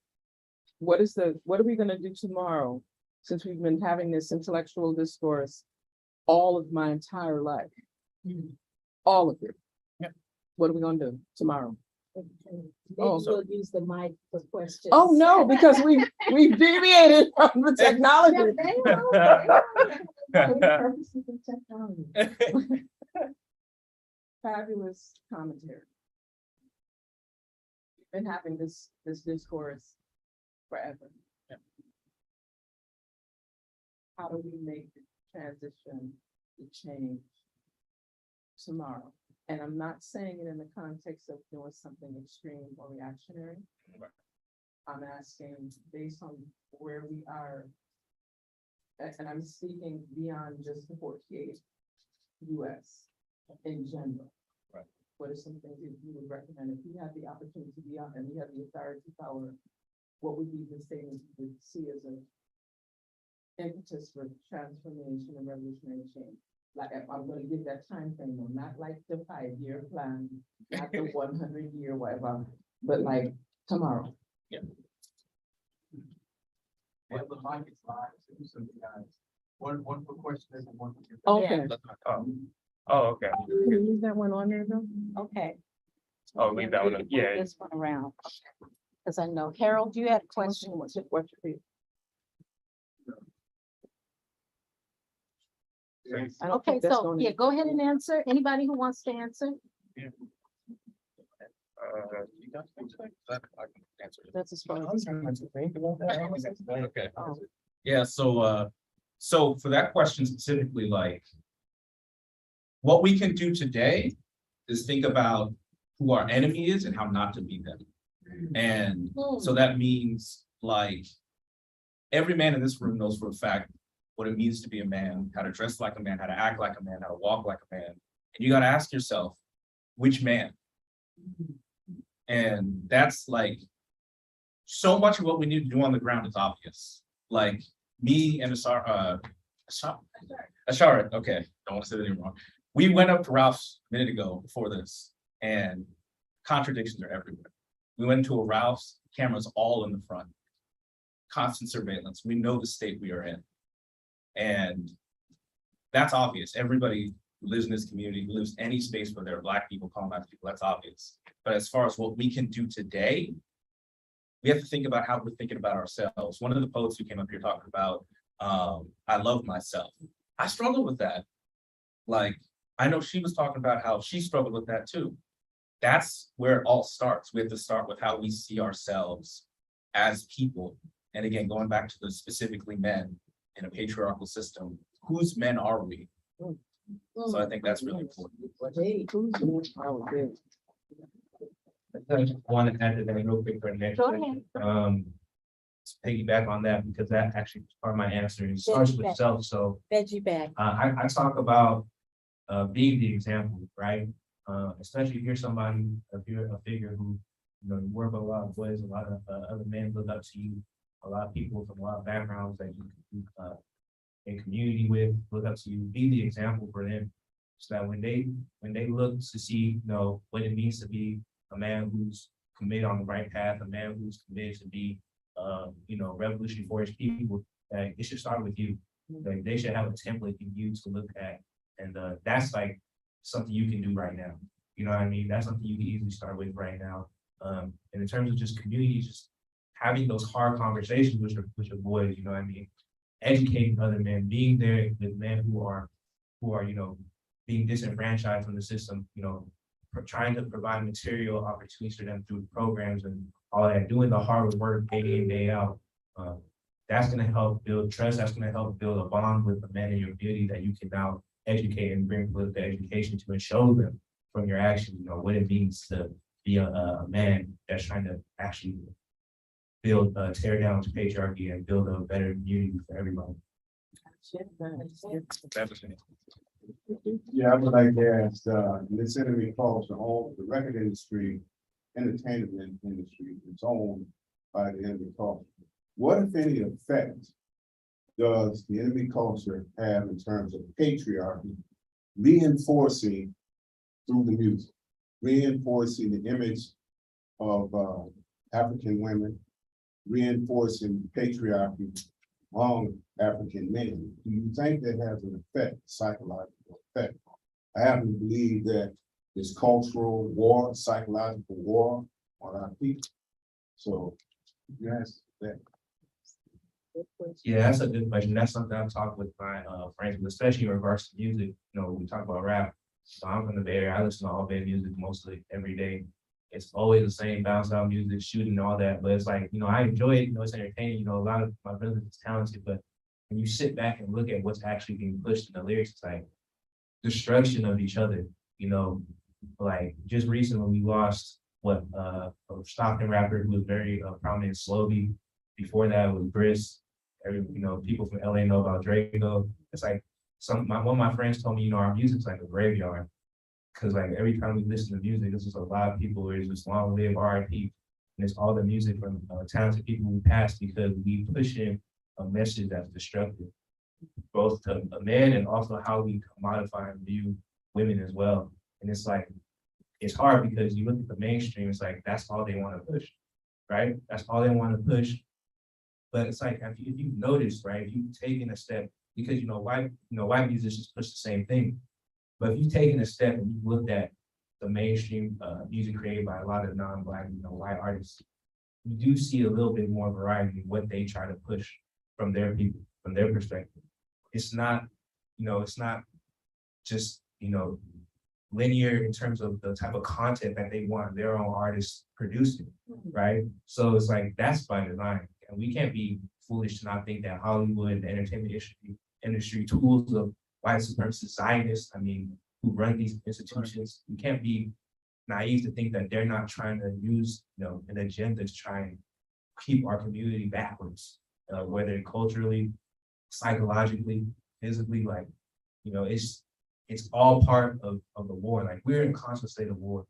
What are we gonna do tomorrow? Since we've been having this intellectual discourse all of my entire life. All of it. Yeah. What are we gonna do tomorrow? Maybe Oh, we'll use the mic for questions. Oh, no, because we've deviated from the technology. Fabulous commentary. We've been having this discourse forever. Yeah. How do we make the transition, the change tomorrow? And I'm not saying it in the context of doing something extreme or reactionary. Right. I'm asking based on where we are. And I'm speaking beyond just the 48 US in general. Right. What are some things that you would recommend if you had the opportunity to be on and you have the authority power? What would be the statements you would see as an impetus for transformation and revolutionary change? Like, I'm gonna give that time frame, not like the 5-year plan, not the 100-year, whatever, but like tomorrow. Yeah. Well, the mic is live, so guys, one quick question and one. Okay. Oh, okay. Can you leave that one on there though? Okay. Oh, leave that one up. Move Yeah. This one around, because I know, Harold, you had a question. What's your question, please? I don't Okay, think that's so, gonna- yeah, go ahead and answer. Anybody who wants to answer? You got things like that? I can answer it. That's as far as. Okay. Oh. Yeah, so for that question specifically, like, what we can do today is think about who our enemy is and how not to be them. And so that means, like, every man in this room knows for a fact what it means to be a man, how to dress like a man, how to act like a man, how to walk like a man. And you got to ask yourself, which man? And that's like, so much of what we need to do on the ground is obvious. Like me and Ashara, okay, don't want to say that anymore. We went up to Ralph's a minute ago before this, and contradictions are everywhere. We went into a Ralph's, cameras all in the front. constant surveillance. We know the state we are in. And that's obvious. Everybody who lives in this community, who lives any space where there are Black people, colonized people, that's obvious. But as far as what we can do today, we have to think about how we're thinking about ourselves. One of the poets who came up here talking about, I love myself. I struggle with that. Like, I know she was talking about how she struggled with that too. That's where it all starts. We have to start with how we see ourselves as people. And again, going back to the specifically men in a patriarchal system, whose men are we? So I think that's really important. I just want to add to that real quick for the next Go section. Piggyback on that, because that actually is part of my answer. It starts with self. So Veggie bag. I talk about being the example, right? Especially if you're somebody, if you're a figure who, you know, you work with a lot of boys, a lot of other men look up to you, a lot of people from a lot of backgrounds that you in community with look up to you. Be the example for them, so that when they look to see, you know, what it means to be a man who's committed on the right path, a man who's committed to be, you know, revolutionary for his people, it should start with you. Like, they should have a template in you to look at, and that's like something you can do right now. You know what I mean? That's something you can easily start with right now. And in terms of just community, just having those hard conversations with your boys, you know what I mean? Educating other men, being there with men who are, you know, being disenfranchised from the system, you know, trying to provide material opportunities for them through programs and all that, doing the hard work day in, day out. That's going to help build trust. That's going to help build a bond with the men in your community that you can now educate and bring political education to, and show them from your actions, you know, what it means to be a man that's trying to actually build, tear down patriarchy and build a better community for everybody. Yeah, I would like to ask, this enemy calls all the record industry, entertainment industry, is owned by the enemy culture. What, if any, effect does the enemy culture have in terms of patriarchy, reinforcing through the music, reinforcing the image of African women, reinforcing patriarchy among African men? Do you think that has an effect, psychological effect? I happen to believe that it's cultural war, psychological war on our people. So you ask that. Yeah, that's a good question. That's something I've talked with my friends, especially in regards to music. You know, we talk about rap. So I'm from the Bay Area. I listen to all Bay music mostly every day. It's always the same bounce out music, shooting, all that. But it's like, you know, I enjoy it. You know, it's entertaining. You know, a lot of my brothers is talented, but when you sit back and look at what's actually being pushed in the lyrics, it's like destruction of each other. You know, like just recently we lost a Stockton rapper who was very prominent, Slowly. Before that was Briss. You know, people from LA know about Draco. It's like one of my friends told me, you know, our music's like a graveyard. Cause like every time we listen to music, this is a lot of people where it's just long live RIP. And it's all the music from talented people who passed, because we push in a message that's destructive, both to a man and also how we commodify and view women as well. And it's like, it's hard because you look at the mainstream, it's like, that's all they want to push, right? That's all they want to push. But it's like, if you notice, right, if you've taken a step, because, you know, white musicians push the same thing. But if you've taken a step and you've looked at the mainstream music created by a lot of non-Black, you know, white artists, you do see a little bit more variety in what they try to push from their people, from their perspective. It's not, you know, it's not just, you know, linear in terms of the type of content that they want their own artists producing, right? So it's like, that's by design. And we can't be foolish to not think that Hollywood, the entertainment industry tools of white supremacist Zionists, I mean, who run these institutions, we can't be naive to think that they're not trying to use, you know, an agenda to try and keep our community backwards, whether culturally, psychologically, physically, like, you know, it's all part of the war. Like, we're in a constant state of war,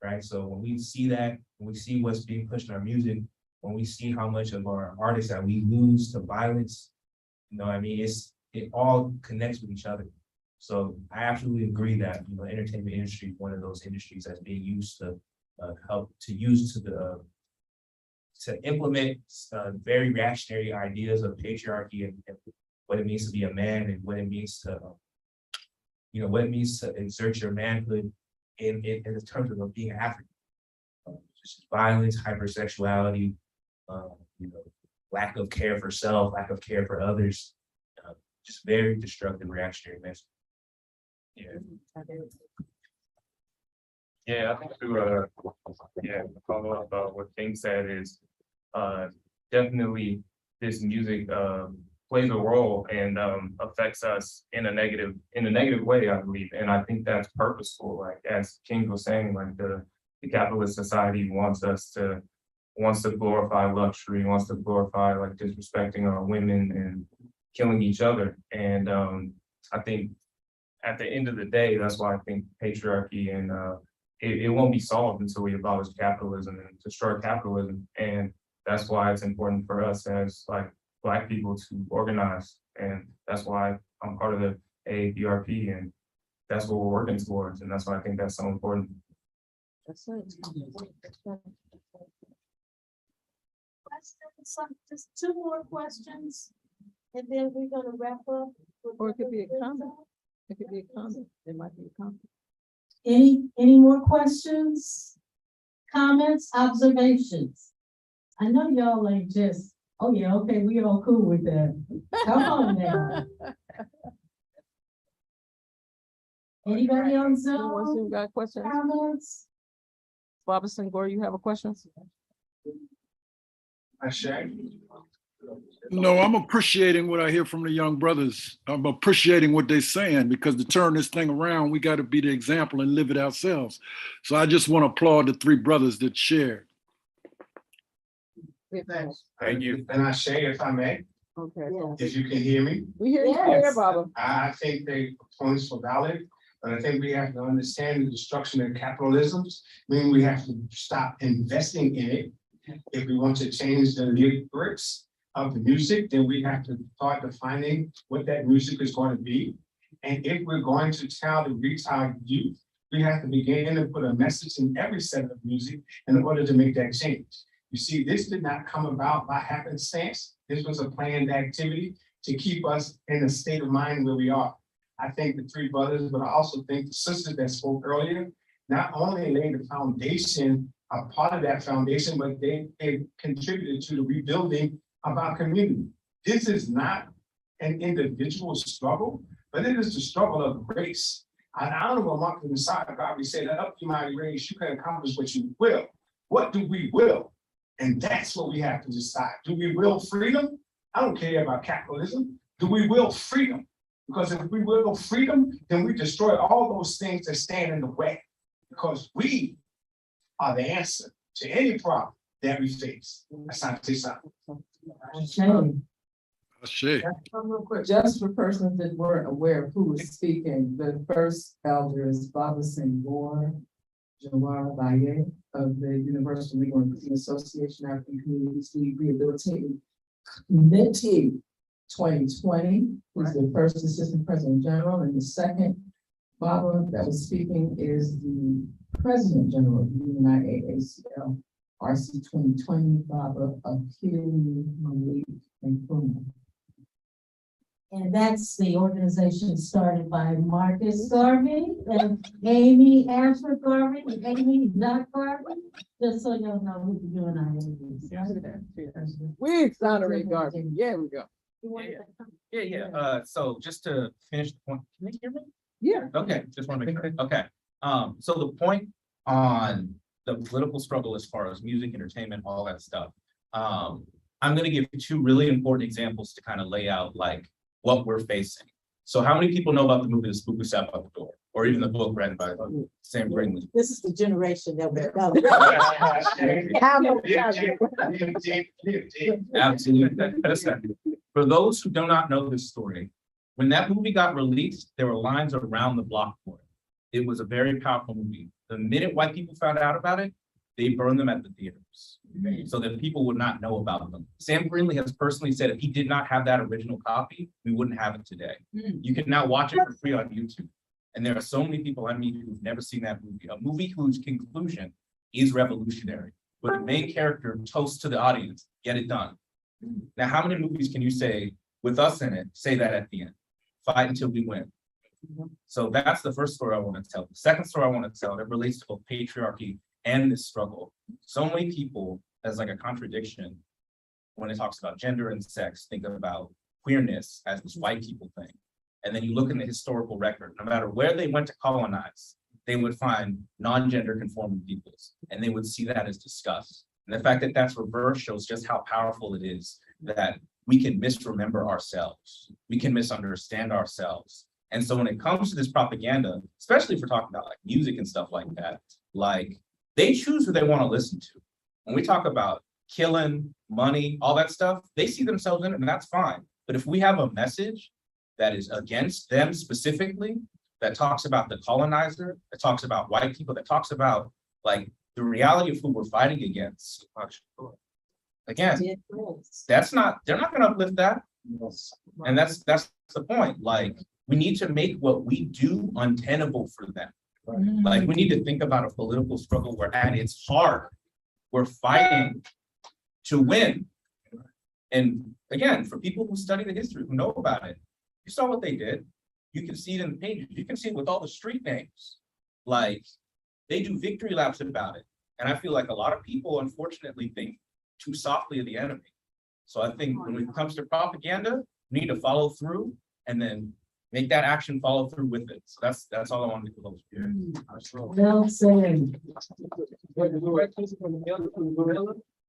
right? So when we see that, when we see what's being pushed in our music, when we see how much of our artists that we lose to violence, you know what I mean? It all connects with each other. So I absolutely agree that, you know, entertainment industry is one of those industries that's being used to help to use to the to implement very reactionary ideas of patriarchy and what it means to be a man and what it means to, what it means to exert your manhood in terms of being African. Just violence, hypersexuality, lack of care for self, lack of care for others, just very destructive reactionary message. Yeah, I think to follow up what King said is definitely this music plays a role and affects us in a negative way, I believe. And I think that's purposeful. Like as King was saying, like the capitalist society wants to glorify luxury, wants to glorify like disrespecting our women and killing each other. And I think at the end of the day, that's why I think patriarchy and it won't be solved until we abolish capitalism and destroy capitalism. And that's why it's important for us as like Black people to organize. And that's why I'm part of the AAWRU, and that's what we're working towards. And that's why I think that's so important. That's it. Just two more questions, and then we're gonna wrap up. Or it could be a comment. It could be a comment. It might be a comment. Any more questions, comments, observations? I know y'all ain't just, oh yeah, okay, we all cool with that. Come on now. Anybody on Anyone Zoom? who got questions? Comments? Barbara Gore, you have a question? No, I'm appreciating what I hear from the young brothers. I'm appreciating what they're saying, because to turn this thing around, we got to be the example and live it ourselves. So I just want to applaud the three brothers that shared. Thanks. Thank you. And I say, if I may, Okay. if you can hear me, We hear you Yes. clear, Barbara. I think the points were valid, but I think we have to understand the destruction of capitalism, meaning we have to stop investing in it. If we want to change the lyrics of the music, then we have to start defining what that music is going to be. And if we're going to reach our youth, we have to begin to put a message in every set of music in order to make that change. You see, this did not come about by happenstance. This was a planned activity to keep us in the state of mind where we are. I think the three brothers, but I also think the sisters that spoke earlier, not only laid the foundation, a part of that foundation, but they contributed to the rebuilding of our community. This is not an individual struggle, but it is the struggle of race. I don't know what Martin Garvey said, that up you mighty race, you can accomplish what you will. What do we will? And that's what we have to decide. Do we will freedom? I don't care about capitalism. Do we will freedom? Because if we will freedom, then we destroy all those things that stand in the way. Because we are the answer to any problem that we face. Asante Sana. Shit. Real quick, just for persons that weren't aware of who was speaking, the first elder is Baba Gore, Jawara Baye of the Universal Legal and Christian Association African Communities Rehabilitating Committee 2020. He's the first Assistant President General, and the second Baba that was speaking is the President General of the UNIAACL RC 2020, Baba Akili Malik Nkrumah. And that's the organization started by Marcus Garvey and Amy Ashford Garvey, and Amy not Garvey, just so y'all know who the UNIA is. We exonerate Garvey. Yeah, we go. So just to finish the point, can you hear me? Yeah. Okay, just want to make sure. Okay. So the point on the political struggle as far as music, entertainment, all that stuff. I'm going to give you two really important examples to kind of lay out like what we're facing. So how many people know about the movie The Spook Who Sat by the Door, or even the book written by Sam Greenlee? This is the generation that we know. Absolutely. For those who do not know this story, when that movie got released, there were lines around the block for it. It was a very powerful movie. The minute white people found out about it, they burned them at the theaters so that people would not know about them. Sam Greenlee has personally said if he did not have that original copy, we wouldn't have it today. You can now watch it for free on YouTube. And there are so many people I meet who've never seen that movie, a movie whose conclusion is revolutionary. where the main character toasts to the audience, get it done. Now, how many movies can you say with us in it, say that at the end? Fight until we win. So that's the first story I want to tell. The second story I want to tell that relates to both patriarchy and this struggle. So many people, as like a contradiction, when it talks about gender and sex, think about queerness as this white people thing. And then you look in the historical record, no matter where they went to colonize, they would find non-gender conforming peoples, and they would see that as disgust. And the fact that that's reversed shows just how powerful it is that we can misremember ourselves. We can misunderstand ourselves. And so when it comes to this propaganda, especially if we're talking about like music and stuff like that, like they choose who they want to listen to. When we talk about killing, money, all that stuff, they see themselves in it, and that's fine. But if we have a message that is against them specifically, that talks about the colonizer, that talks about white people, that talks about like the reality of who we're fighting against. Again, that's not, they're not gonna uplift that. And that's the point. Like, we need to make what we do untenable for them. Like, we need to think about a political struggle where at its heart, we're fighting to win. And again, for people who study the history, who know about it, you saw what they did. You can see it in the pages. You can see it with all the street names. Like, they do victory laps about it. And I feel like a lot of people, unfortunately, think too softly of the enemy. So I think when it comes to propaganda, we need to follow through and then make that action follow through with it. So that's all I wanted to close here. Well said.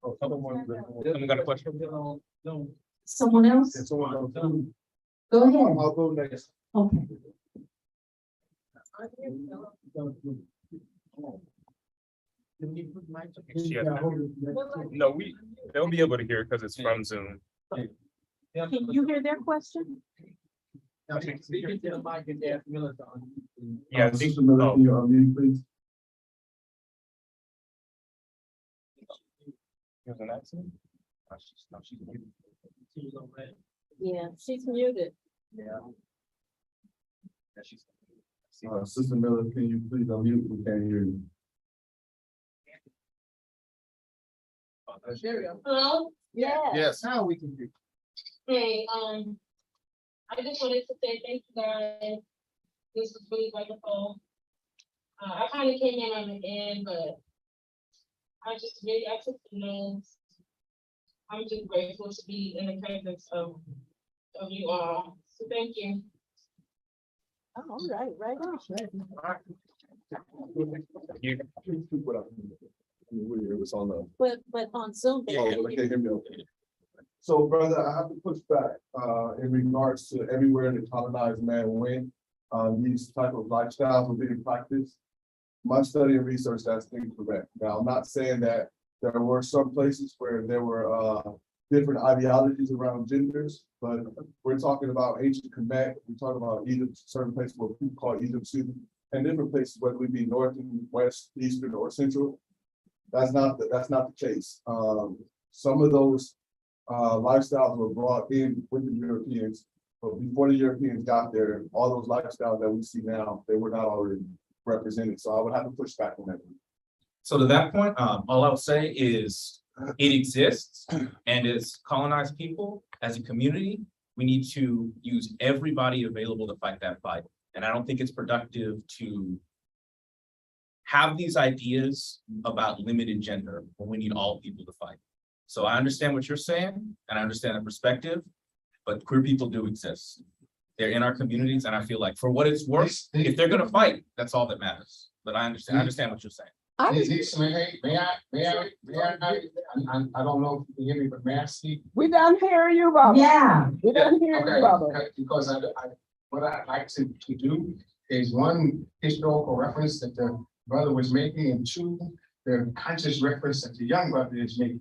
Oh, someone got a question? Someone else? Go ahead. I'll go next. Okay. No, they'll be able to hear because it's from Zoom. Can you hear their question? Yeah, I think- Sister Miller, oh. can you unmute, please? It was an accident? No, she's muted. Yeah, she's muted. Yeah, she's. Sister Miller, can you please unmute? We can't hear you. Hello? Yes. Now we can do. Hey, I just wanted to say thank you guys. This was really wonderful. I kind of came in on the end, but I took the notes. I'm just grateful to be in the presence of you all. So thank you. Oh, all right, right on. It was on the. But on Zoom. they Oh, can't they hear can't hear me, okay. So, brother, I have to push back, in regards to everywhere the colonized man went, these type of lifestyles were being practiced. My study and research, that's incorrect. Now, I'm not saying that there were some places where there were, different ideologies around genders, but we're talking about ancient Kemet, we're talking about Egypt, certain places where people call Egypt, and different places, whether we be north and west, eastern, or central. That's not the case. Some of those lifestyles were brought in with the Europeans, but before the Europeans got there, all those lifestyles that we see now, they were not already represented. So I would have to push back on that. So to that point, all I'll say is it exists, and as colonized people, as a community, we need to use everybody available to fight that fight. And I don't think it's productive to have these ideas about limited gender when we need all people to fight. So I understand what you're saying, and I understand the perspective, but queer people do exist. They're in our communities, and I feel like for what it's worth, if they're gonna fight, that's all that matters. But I understand what you're saying. I don't know if you can hear me, but may I speak? We done hear you, Baba. Yeah. We done hear you, Baba. Because what I'd like to do is one historical reference that the brother was making, and two, the conscious reference that the young brother is making.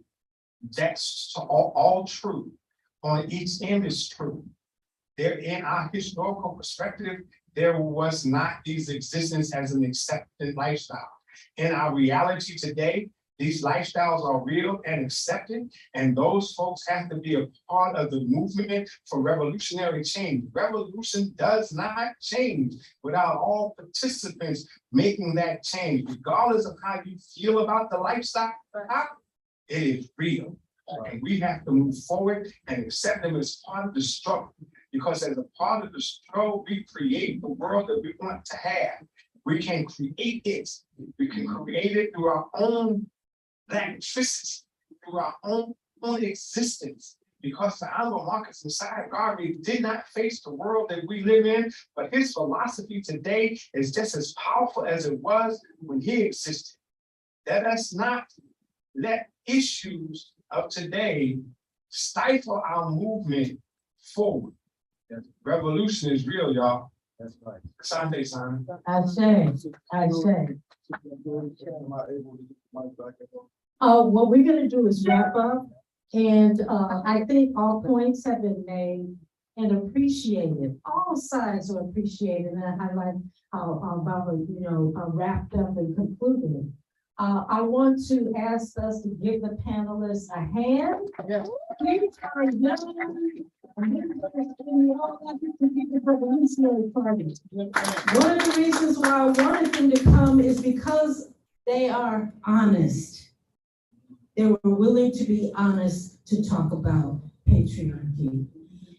That's all true. On each end is true. There, in our historical perspective, there was not these existence as an accepted lifestyle. In our reality today, These lifestyles are real and accepted, and those folks have to be a part of the movement for revolutionary change. Revolution does not change without all participants making that change, regardless of how you feel about the lifestyle. It is real, and we have to move forward and accept them as part of the struggle. Because as a part of the struggle, we create the world that we want to have. We can create it. We can create it through our own electricity, through our own existence. Because the Honorable Marcus Messiah Garvey did not face the world that we live in, but his philosophy today is just as powerful as it was when he existed. Let us not let issues of today stifle our movement forward. Revolution is real, y'all. That's right. Sunday, son. I say. What we're gonna do is wrap up, and I think all points have been made and appreciated. All sides are appreciated, and I like how Barbara, wrapped up and concluded. I want to ask us to give the panelists a hand. Please, Revolutionary Party. One of the reasons why I wanted them to come is because they are honest. They were willing to be honest to talk about patriarchy.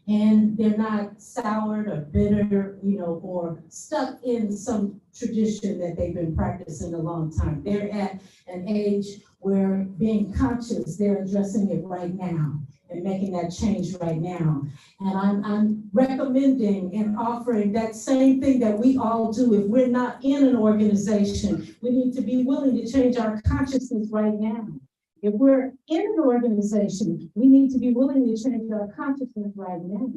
And they're not soured or bitter, or stuck in some tradition that they've been practicing a long time. They're at an age where being conscious, they're addressing it right now and making that change right now. And I'm recommending and offering that same thing that we all do. If we're not in an organization, we need to be willing to change our consciousness right now. If we're in an organization, we need to be willing to change our consciousness right now.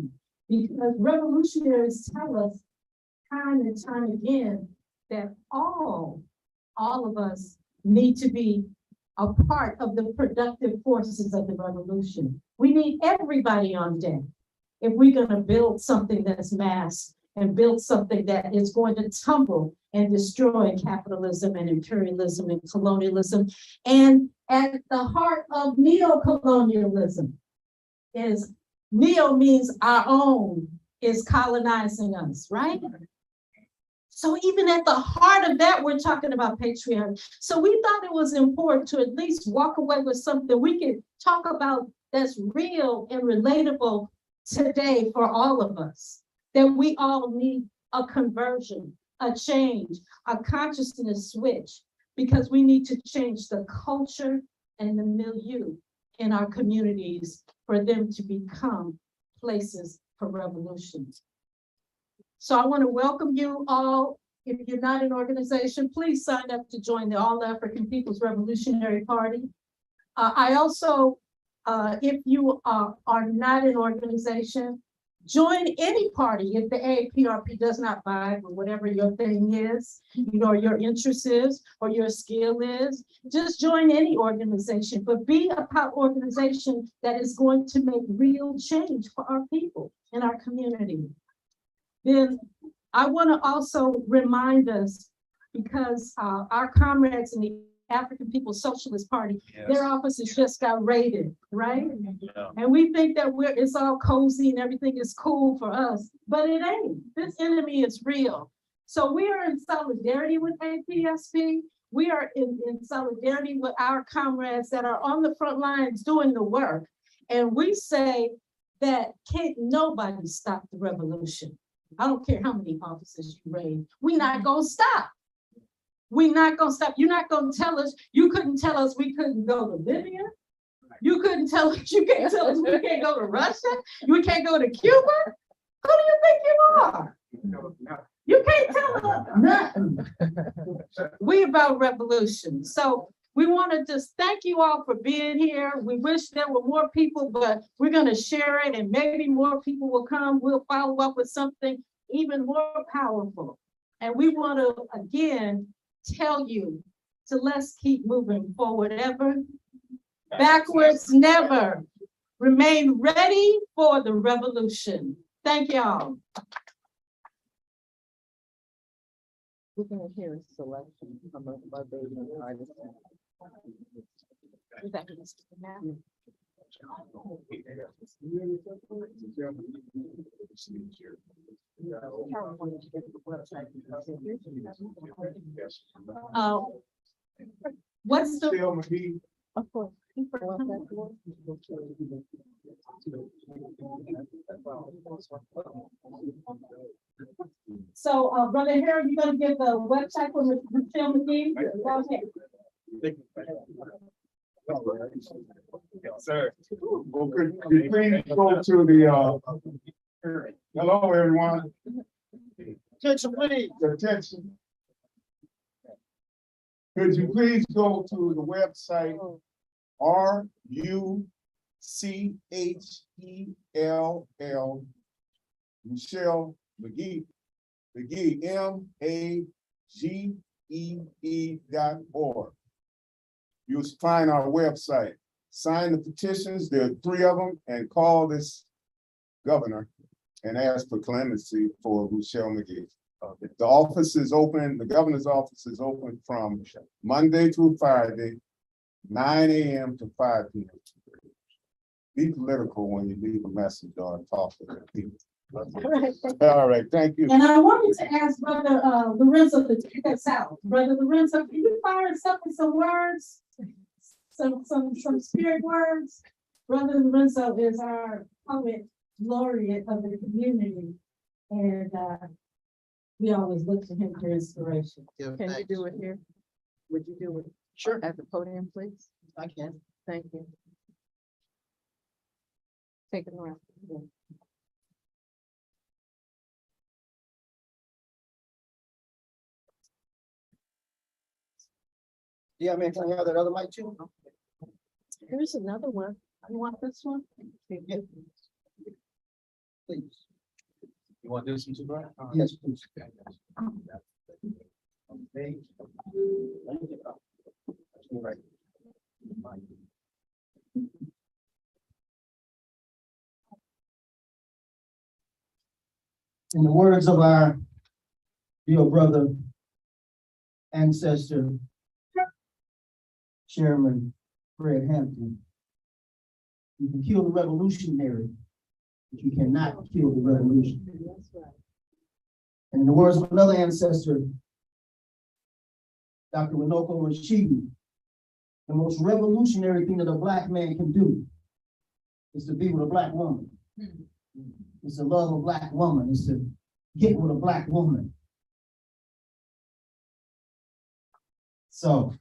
Because revolutionaries tell us time and time again that all of us need to be a part of the productive forces of the revolution. We need everybody on deck if we're going to build something that's mass and build something that is going to tumble and destroy capitalism and imperialism and colonialism. And at the heart of neo-colonialism is, neo means our own, is colonizing us, right? So even at the heart of that, we're talking about patriarchy. So we thought it was important to at least walk away with something we can talk about that's real and relatable today for all of us. That we all need a conversion, a change, a consciousness switch, because we need to change the culture and the milieu in our communities for them to become places for revolutions. So I want to welcome you all. If you're not an organization, please sign up to join the All African People's Revolutionary Party. I also, if you are not an organization, join any party if the AAPRP does not vibe with whatever your thing is, your interest is, or your skill is. Just join any organization, but be a organization that is going to make real change for our people in our community. Then I want to also remind us, because our comrades in the African People's Socialist Party, their offices just got raided, right? Yeah. And we think that it's all cozy and everything is cool for us, but it ain't. This enemy is real. So we are in solidarity with APSP. We are in solidarity with our comrades that are on the front lines doing the work. And we say that can't nobody stop the revolution. I don't care how many offices you raid. We're not gonna stop. We're not gonna stop. You're not gonna tell us, you couldn't tell us we couldn't go to Libya. You couldn't tell us, you can't tell us we can't go to Russia. You can't go to Cuba. Who do you think you are? You can't tell us nothing. We about revolution. So we want to just thank you all for being here. We wish there were more people, but we're going to share it and maybe more people will come. We'll follow up with something even more powerful. And we want to, again, tell you to let's keep moving forward ever, backwards never. Remain ready for the revolution. Thank y'all. We're gonna hear a selection from a Barbadian artist. What's the, Michelle McGee, Of course. so, Brother Harold, you gonna give the website for Michelle McGee? Okay. Sir. well, could you please go to the, hello, everyone. Attention, please. Attention. Could you please go to the website RUCHELL Michelle McGee, MAGEE.org. You'll find our website. Sign the petitions, there are 3 of them, and call this governor and ask for clemency for Michelle McGee. The office is open, the governor's office is open from Monday through Friday, 9 a.m. to 5 p.m. Be political when you leave a message or talk to the people. All right, thank you. And I wanted to ask Brother, Lorenzo to take us out. Brother Lorenzo, can you fire us up with some words? Some spirit words? Brother Lorenzo is our poet laureate of the community. And, we always look to him for inspiration. Can you do it here? Would you do it? Sure. At the podium, please? I can. Thank you. Take it around. Yeah, man, can I have that other mic too? Here's another one. You want this one? Yeah. Please. You want this one too, Brian? Yes, please. Right. In the words of our dear brother, ancestor, Chairman Fred Hampton, you can kill the revolutionary, but you cannot kill the revolution. And in the words of another ancestor, Dr. Winoko Rashidi, the most revolutionary thing that a Black man can do is to be with a Black woman. It's to love a Black woman. It's to get with a Black woman. So,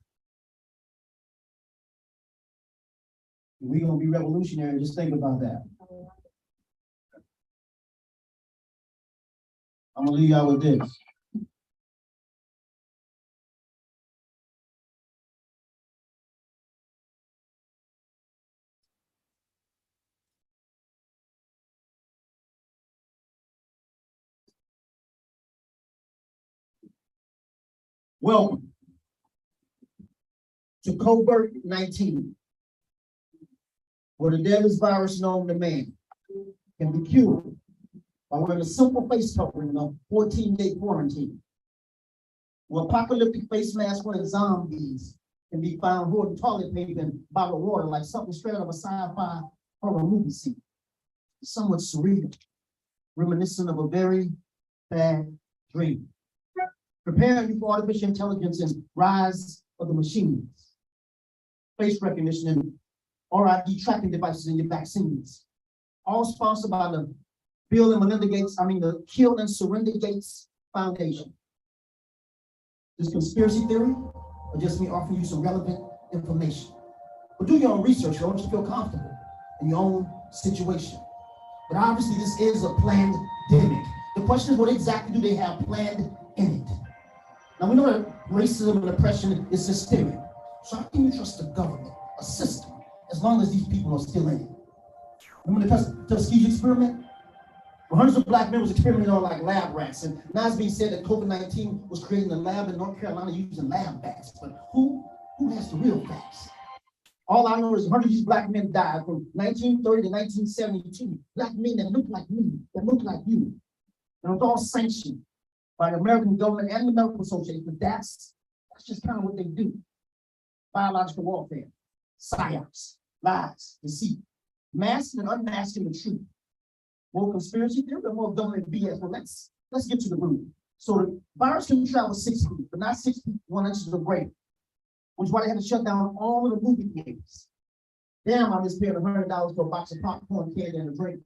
if we're gonna be revolutionary, just think about that. I'm gonna leave y'all with this. Welcome to COVID-19, where the deadliest virus known to man can be cured by wearing a simple face covering in a 14-day quarantine, where apocalyptic face masks wearing zombies can be found hoarding toilet paper and bottled water like something straight out of a sci-fi horror movie scene. Somewhat surreal, reminiscent of a very bad dream. Preparing you for artificial intelligence and rise of the machines, face recognition and RFID tracking devices in your vaccines, all sponsored by the Bill and Melinda Gates, the Kill and Surrender Gates Foundation. This conspiracy theory, or just me offering you some relevant information. But do your own research, I want you to feel comfortable in your own situation. But obviously this is a planned pandemic. The question is, what exactly do they have planned in it? Now we know that racism and oppression is systemic. So how can you trust the government, a system, as long as these people are still in it? Remember the Tuskegee experiment? Where hundreds of Black men was experimenting on like lab rats, and now it's being said that COVID-19 was created in a lab in North Carolina using lab bats. But who has the real facts? All I know is hundreds of these Black men died from 1930 to 1972. Black men that look like me, that look like you. And it was all sanctioned by the American government and the Medical Association. But that's just kind of what they do. Biological warfare. psyops, lies, deceit, masking and unmasking the truth. More conspiracy theory, but more government BS. Well, let's get to the root. So the virus can travel 6 feet, but not 6 feet, 1 inch of brain, which is why they had to shut down all of the movie theaters. Damn, I just paid $100 for a box of popcorn, candy, and a drink.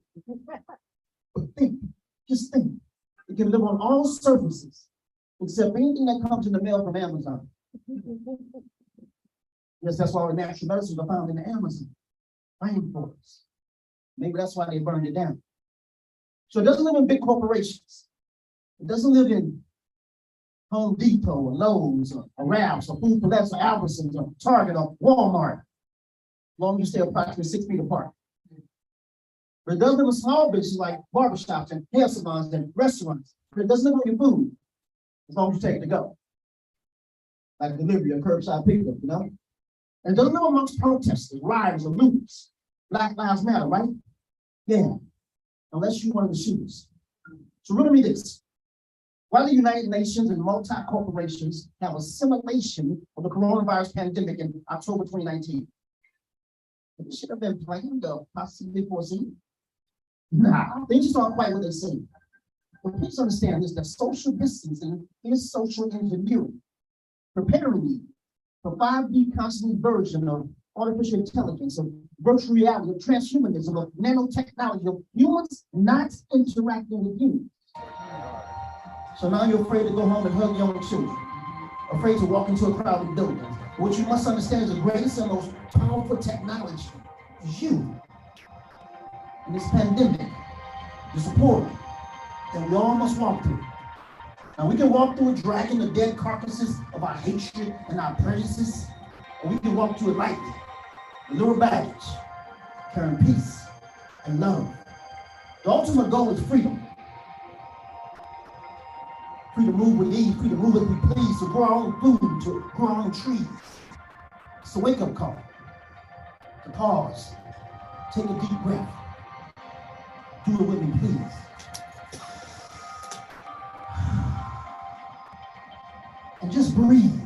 But think, just think, it can live on all surfaces, except anything that comes in the mail from Amazon. Yes, that's why all the natural medicines are found in the Amazon rainforest. Maybe that's why they burned it down. So it doesn't live in big corporations. It doesn't live in Home Depot or Lowe's or Ralph's or Food Plus or Albertsons or Target or Walmart. Long as you stay approximately 6 feet apart. But it does live in small businesses like barbershops and hair salons and restaurants. But it doesn't live on your food, as long as you take it to go. Like delivery or curbside pickup, you know? And it doesn't live amongst protesters, rioters, or looters. Black Lives Matter, right? Yeah. Unless you're one of the shooters. So riddle me this. Why do the United Nations and multi-corporations have a simulation of the coronavirus pandemic in October 2019? It should have been planned or possibly foreseen. Nah, they just aren't quite what they say. But please understand this, that social distancing is social engineering, preparing you for 5D constant version of artificial intelligence, of virtual reality, of transhumanism, of nanotechnology, of humans not interacting with humans. So now you're afraid to go home and hug young children, afraid to walk into a crowded building. What you must understand is the greatest and most powerful technology is you. In this pandemic, is a portal that we all must walk through. Now we can walk through it dragging the dead carcasses of our hatred and our prejudices, or we can walk through it lightly, with little baggage, carrying peace and love. The ultimate goal is freedom. Free to move with ease, free to move as we please, to grow our own food, to grow our own trees. It's a wake-up call. To pause, take a deep breath. Do it with me, please. And just breathe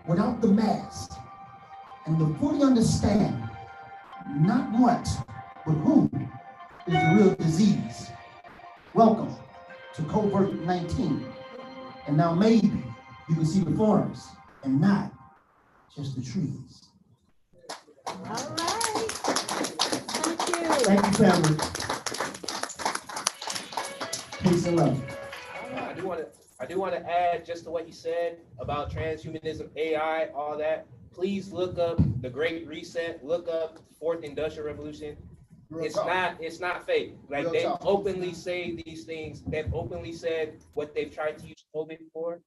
without the mask and to fully understand not what, but who is the real disease. Welcome to COVID-19. And now maybe you can see the forest and not just the trees. All right. Thank you. Thank you, family. Peace and love. I do want to add just to what he said about transhumanism, AI, all that. Please look up the Great Reset. Look up Fourth Industrial Revolution. It's not fake. Like they openly say these things. They've openly said what they've tried to use COVID for,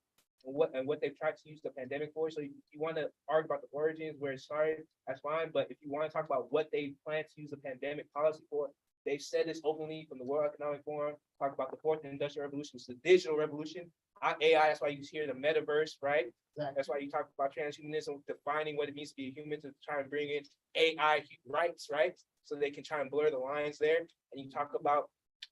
and what they've tried to use the pandemic for. So if you want to argue about the origins, where it started, that's fine. But if you want to talk about what they plan to use the pandemic policy for, they've said this openly from the World Economic Forum. Talk about the Fourth Industrial Revolution, it's the digital revolution. AI, that's why you hear the metaverse, right? Exactly. That's why you talk about transhumanism, defining what it means to be a human, to try and bring in AI rights, right? So they can try and blur the lines there. And you talk about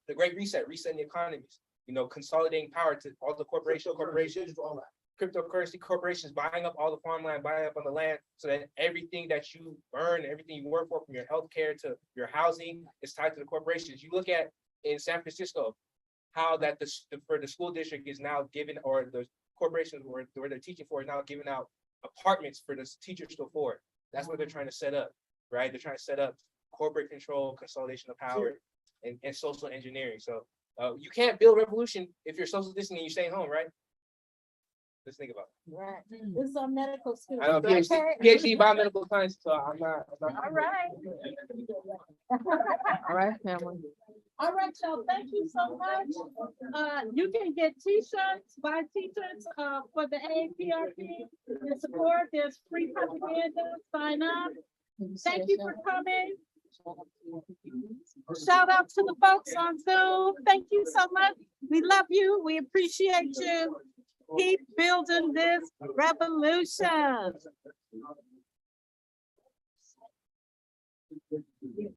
the Great Reset, resetting the economies, consolidating power to all the cryptocurrency corporations, buying up all the farmland, buying up on the land, so that everything that you earn, everything you work for, from your healthcare to your housing, is tied to the corporations. You look at in San Francisco, how that for the school district is now given, or the corporations where they're teaching for is now giving out apartments for the teachers to afford. That's what they're trying to set up, right? They're trying to set up corporate control, consolidation of power, and social engineering. So you can't build revolution if you're social distancing and you're staying home, right? Let's think about it. Right. This is our medical student. I know PhD biomedical science, so I'm not. All right. All right, family. All right, y'all, thank you so much. You can get t-shirts, buy t-shirts for the AAPRP. The support, there's free propaganda, sign up. Thank you for coming. Shout out to the folks on Zoom. Thank you so much. We love you. We appreciate you. Keep building this revolution.